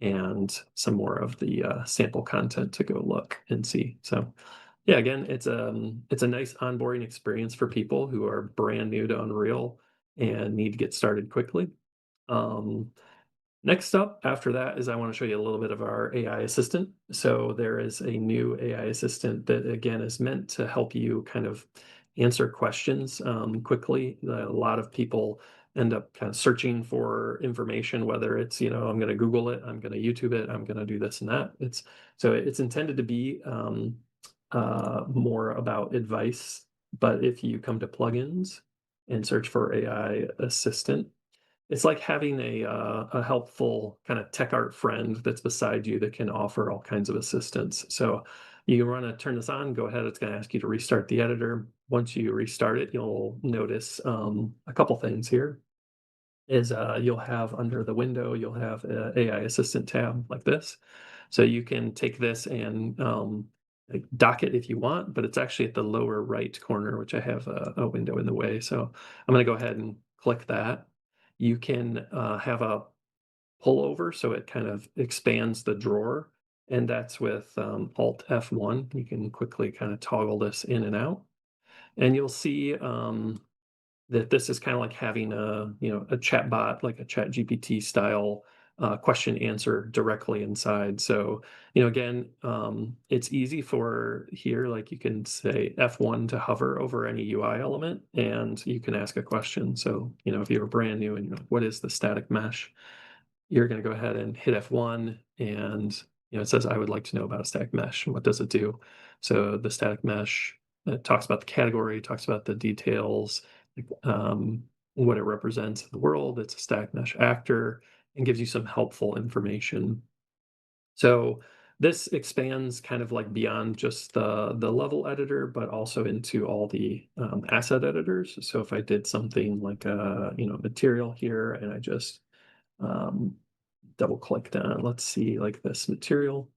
and some more of the sample content to go look and see. So yeah, again, it's a nice onboarding experience for people who are brand new to Unreal and need to get started quickly. Next up after that is I want to show you a little bit of our AI assistant. So there is a new AI assistant that, again, is meant to help you kind of answer questions quickly. A lot of people end up kind of searching for information, whether it's, I'm going to Google it, I'm going to YouTube it, I'm going to do this and that. It's intended to be more about advice. But if you come to plugins and search for AI assistant, it's like having a helpful kind of tech art friend that's beside you that can offer all kinds of assistance. So you want to turn this on, go ahead. It's going to ask you to restart the editor. Once you restart it, you'll notice a couple things here. You'll have under the window, you'll have a AI assistant tab like this. So you can take this and like dock it if you want, but it's actually at the lower right corner, which I have a window in the way. So I'm going to go ahead and click that. You can have a pullover, so it kind of expands the drawer, and that's with Alt F1. You can quickly kind of toggle this in and out, and you'll see that this is kind of like having a chat bot, like a chat GPT style question answer directly inside. So, again, it's easy for here, like you can say F1 to hover over any UI element and you can ask a question. So, if you're brand new and you're like, what is the static mesh? You're going to go ahead and hit F1 and it says, I would like to know about a static mesh. And what does it do? So the static mesh, it talks about the category, talks about the details, what it represents in the world. It's a static mesh actor and gives you some helpful information. So this expands kind of like beyond just the level editor, but also into all the asset editors. So if I did something like material here, and I just double clicked on, let's see, like this material,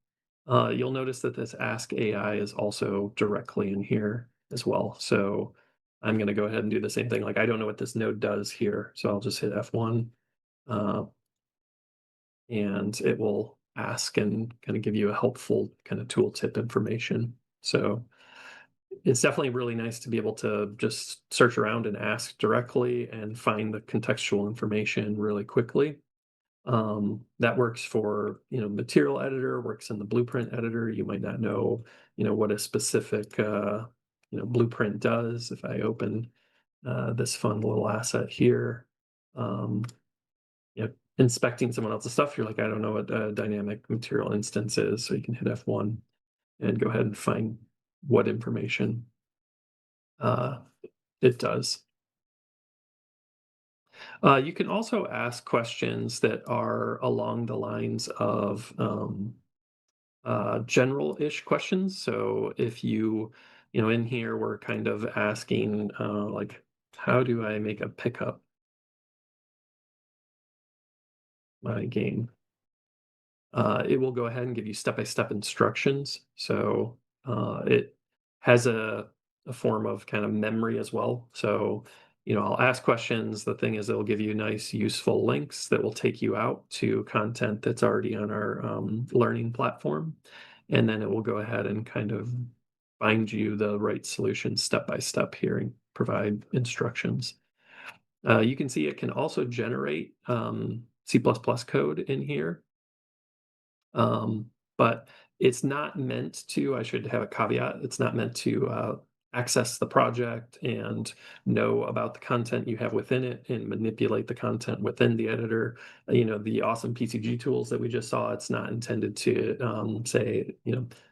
you'll notice that this Ask AI is also directly in here as well. So I'm going to go ahead and do the same thing. Like I don't know what this node does here, so I'll just hit F1 and it will ask and kind of give you a helpful kind of tooltip information. So it's definitely really nice to be able to just search around and ask directly and find the contextual information really quickly. That works for, material editor, works in the blueprint editor. You might not know, what a specific, blueprint does. If I open this fun little asset here, inspecting someone else's stuff, you're like, I don't know what a dynamic material instance is. So you can hit F1 and go ahead and find what information it does. You can also ask questions that are along the lines of general-ish questions. So if in here, we're kind of asking, like, how do I make a pickup my game? It will go ahead and give you step-by-step instructions. So it has a form of kind of memory as well. So, I'll ask questions. The thing is, it'll give you nice, useful links that will take you out to content that's already on our learning platform. And then it will go ahead and kind of find you the right solution step by step here and provide instructions. You can see it can also generate C++ code in here. But it's not meant to, I should have a caveat, it's not meant to access the project and know about the content you have within it and manipulate the content within the editor. The awesome PCG tools that we just saw, it's not intended to say,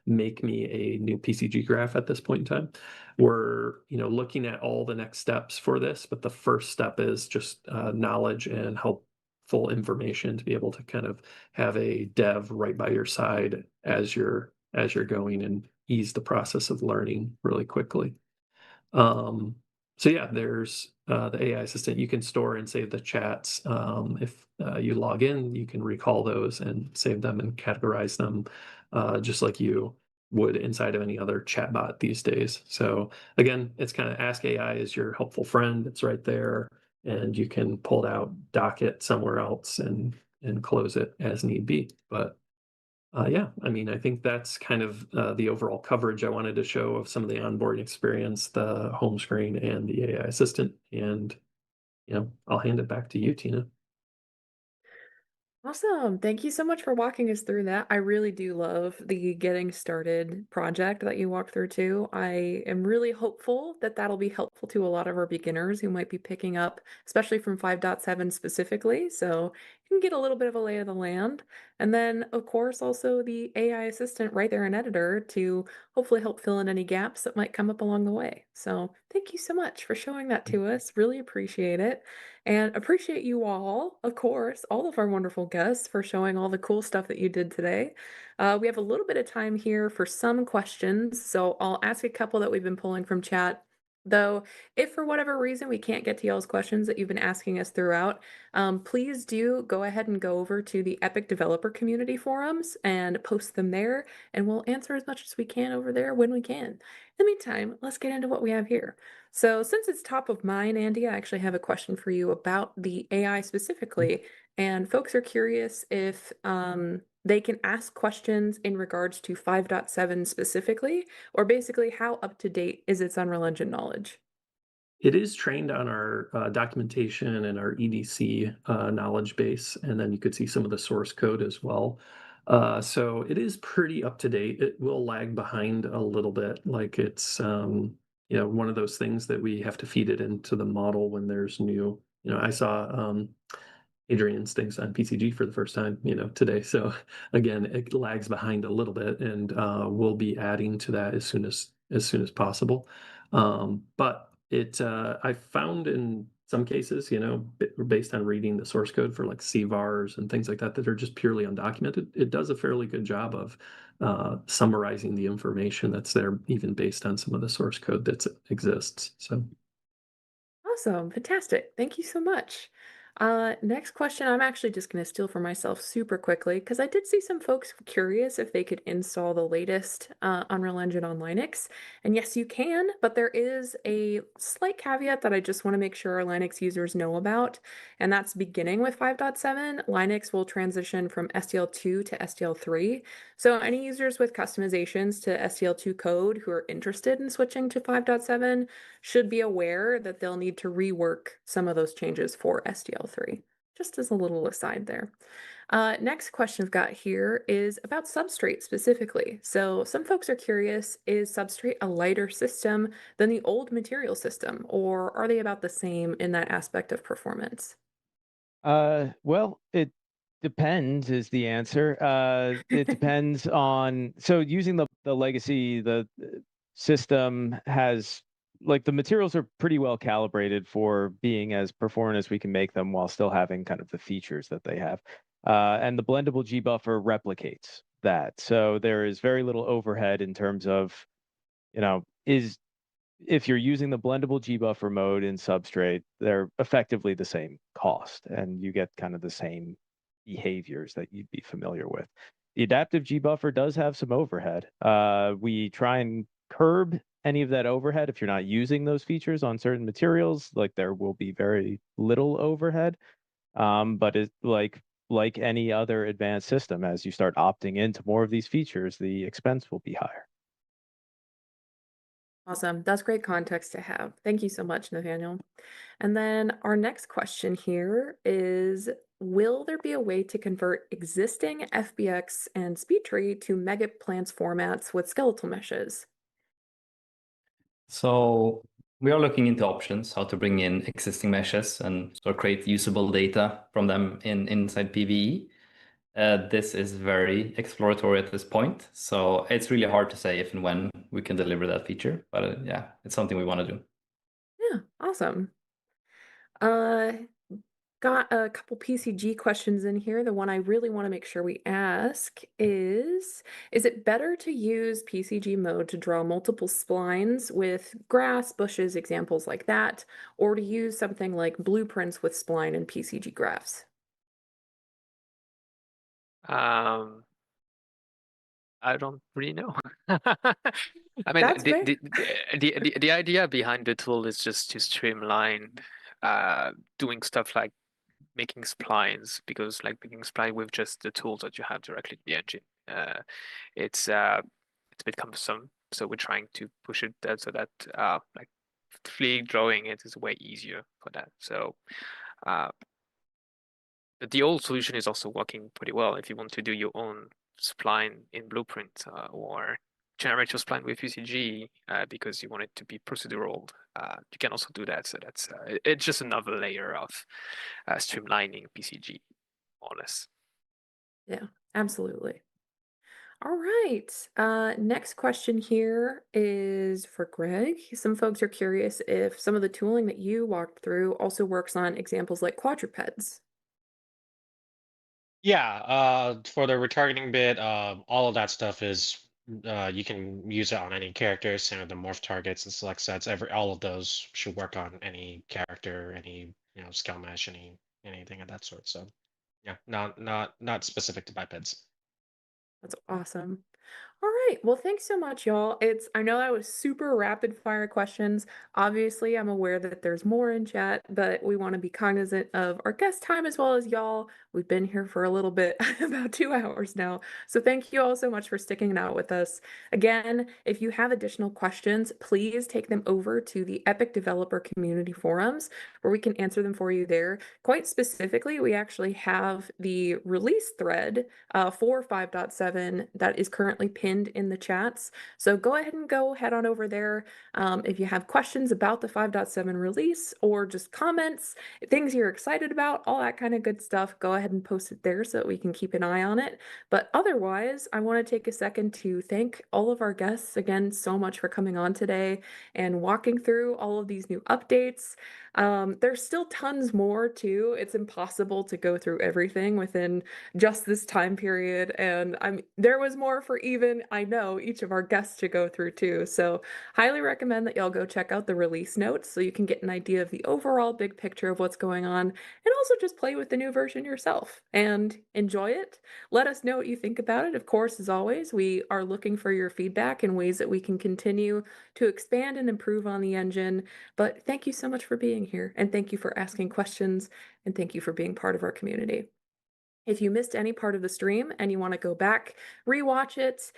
make me a new PCG graph at this point in time. We're, looking at all the next steps for this, but the first step is just knowledge and helpful information to be able to kind of have a dev right by your side as you're going and ease the process of learning really quickly. So yeah, there's the AI assistant. You can store and save the chats. If you log in, you can recall those and save them and categorize them just like you would inside of any other chatbot these days. So again, it's kind of Ask AI is your helpful friend. It's right there, and you can pull it out, dock it somewhere else, and close it as need be. But yeah, I mean, I think that's kind of the overall coverage I wanted to show of some of the onboarding experience, the home screen, and the AI assistant. And I'll hand it back to you, Tina. Awesome. Thank you so much for walking us through that. I really do love the getting started project that you walked through too. I am really hopeful that that'll be helpful to a lot of our beginners who might be picking up, especially from 5.7 specifically. So you can get a little bit of a lay of the land. And then, of course, also the AI assistant right there in editor to hopefully help fill in any gaps that might come up along the way. So thank you so much for showing that to us. Really appreciate it. And appreciate you all, of course, all of our wonderful guests for showing all the cool stuff that you did today. We have a little bit of time here for some questions, so I'll ask a couple that we've been pulling from chat. Though, if for whatever reason we can't get to y'all's questions that you've been asking us throughout, please do go ahead and go over to the Epic Developer Community forums and post them there, and we'll answer as much as we can over there when we can. In the meantime, let's get into what we have here. So since it's top of mind, Andy, I actually have a question for you about the AI specifically. And folks are curious if they can ask questions in regards to 5.7 specifically, or basically how up to date is its Unreal Engine knowledge? It is trained on our documentation and our EDC knowledge base, and then you could see some of the source code as well. So it is pretty up to date. It will lag behind a little bit, like it's one of those things that we have to feed it into the model when there's new. I saw Adrian's things on PCG for the first time, today. So again, it lags behind a little bit, and we'll be adding to that as soon as possible. But I found in some cases, based on reading the source code for like CVARs and things like that are just purely undocumented, it does a fairly good job of summarizing the information that's there, even based on some of the source code that exists. So. Awesome. Fantastic. Thank you so much. Next question, I'm actually just going to steal for myself super quickly because I did see some folks curious if they could install the latest Unreal Engine on Linux. And yes, you can, but there is a slight caveat that I just want to make sure our Linux users know about. And that's beginning with 5.7, Linux will transition from STL2 to STL3. So any users with customizations to STL2 code who are interested in switching to 5.7 should be aware that they'll need to rework some of those changes for STL3, just as a little aside there. Next question I've got here is about Substrate specifically. So some folks are curious, is Substrate a lighter system than the old material system, or are they about the same in that aspect of performance? Well, it depends is the answer. It depends on, so using the legacy, the system has, like, the materials are pretty well calibrated for being as performant as we can make them while still having kind of the features that they have. And the blendable G buffer replicates that. So there is very little overhead in terms of, if you're using the blendable G buffer mode in Substrate, they're effectively the same cost, and you get kind of the same behaviors that you'd be familiar with. The adaptive G buffer does have some overhead. We try and curb any of that overhead if you're not using those features on certain materials. Like, there will be very little overhead, but it's like any other advanced system, as you start opting into more of these features, the expense will be higher. Awesome. That's great context to have. Thank you so much, Nathaniel. And then our next question here is, will there be a way to convert existing FBX and SpeedTree to Megaplants formats with skeletal meshes? So we are looking into options, how to bring in existing meshes and sort of create usable data from them inside PVE. This is very exploratory at this point, so it's really hard to say if and when we can deliver that feature. But yeah, it's something we want to do. Yeah, awesome. Got a couple PCG questions in here. The one I really want to make sure we ask is it better to use PCG mode to draw multiple splines with grass, bushes, examples like that, or to use something like blueprints with spline and PCG graphs? I don't really know. I mean, That's fair. the idea behind the tool is just to streamline doing stuff like making splines, because like making spline with just the tools that you have directly in the engine, it's a bit cumbersome. So we're trying to push it so that like 3D drawing it is way easier for that. So but the old solution is also working pretty well if you want to do your own spline in Blueprint or generate your spline with UCG because you want it to be procedural. You can also do that. So that's it's just another layer of streamlining PCG, more or less. Yeah, absolutely. All right. Next question here is for Greg. Some folks are curious if some of the tooling that you walked through also works on examples like quadrupeds. Yeah, for the retargeting bit, all of that stuff is you can use it on any character, same with the morph targets and select sets. All of those should work on any character, any scale mesh, anything of that sort. So yeah, not specific to bipeds. That's awesome. All right. Well, thanks so much, y'all. I know that was super rapid fire questions. Obviously, I'm aware that there's more in chat, but we want to be cognizant of our guest time as well as y'all. We've been here for a little bit, about 2 hours now. So thank you all so much for sticking it out with us. Again, if you have additional questions, please take them over to the Epic Developer Community Forums where we can answer them for you there. Quite specifically, we actually have the release thread for 5.7 that is currently pinned in the chats. So go head on over there. If you have questions about the 5.7 release or just comments, things you're excited about, all that kind of good stuff, go ahead and post it there so that we can keep an eye on it. But otherwise, I want to take a second to thank all of our guests again so much for coming on today and walking through all of these new updates. There's still tons more too. It's impossible to go through everything within just this time period. And there was more for even, I know, each of our guests to go through too. So highly recommend that y'all go check out the release notes so you can get an idea of the overall big picture of what's going on and also just play with the new version yourself and enjoy it. Let us know what you think about it. Of course, as always, we are looking for your feedback and ways that we can continue to expand and improve on the engine. But thank you so much for being here, and thank you for asking questions, and thank you for being part of our community. If you missed any part of the stream and you want to go back, rewatch it,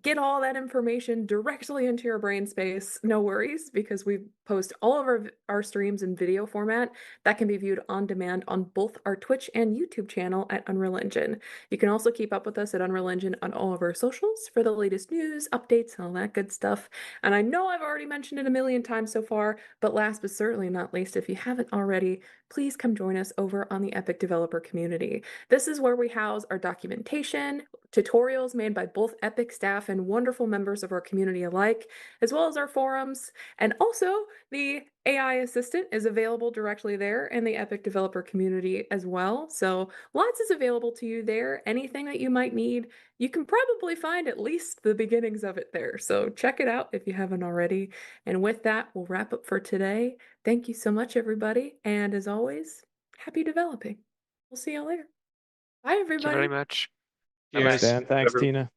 get all that information directly into your brain space, no worries, because we post all of our streams in video format that can be viewed on demand on both our Twitch and YouTube channel at Unreal Engine. You can also keep up with us at Unreal Engine on all of our socials for the latest news, updates, and all that good stuff. And I know I've already mentioned it a million times so far, but last but certainly not least, if you haven't already, please come join us over on the Epic Developer Community. This is where we house our documentation, tutorials made by both Epic staff and wonderful members of our community alike, as well as our forums. And also, the AI assistant is available directly there in the Epic Developer Community as well. So lots is available to you there. Anything that you might need, you can probably find at least the beginnings of it there. So check it out if you haven't already. And with that, we'll wrap up for today. Thank you so much, everybody. And as always, happy developing. We'll see you later. Bye, Thank you very everybody. much. Thanks, Cheers. Dan. Thanks, Tina.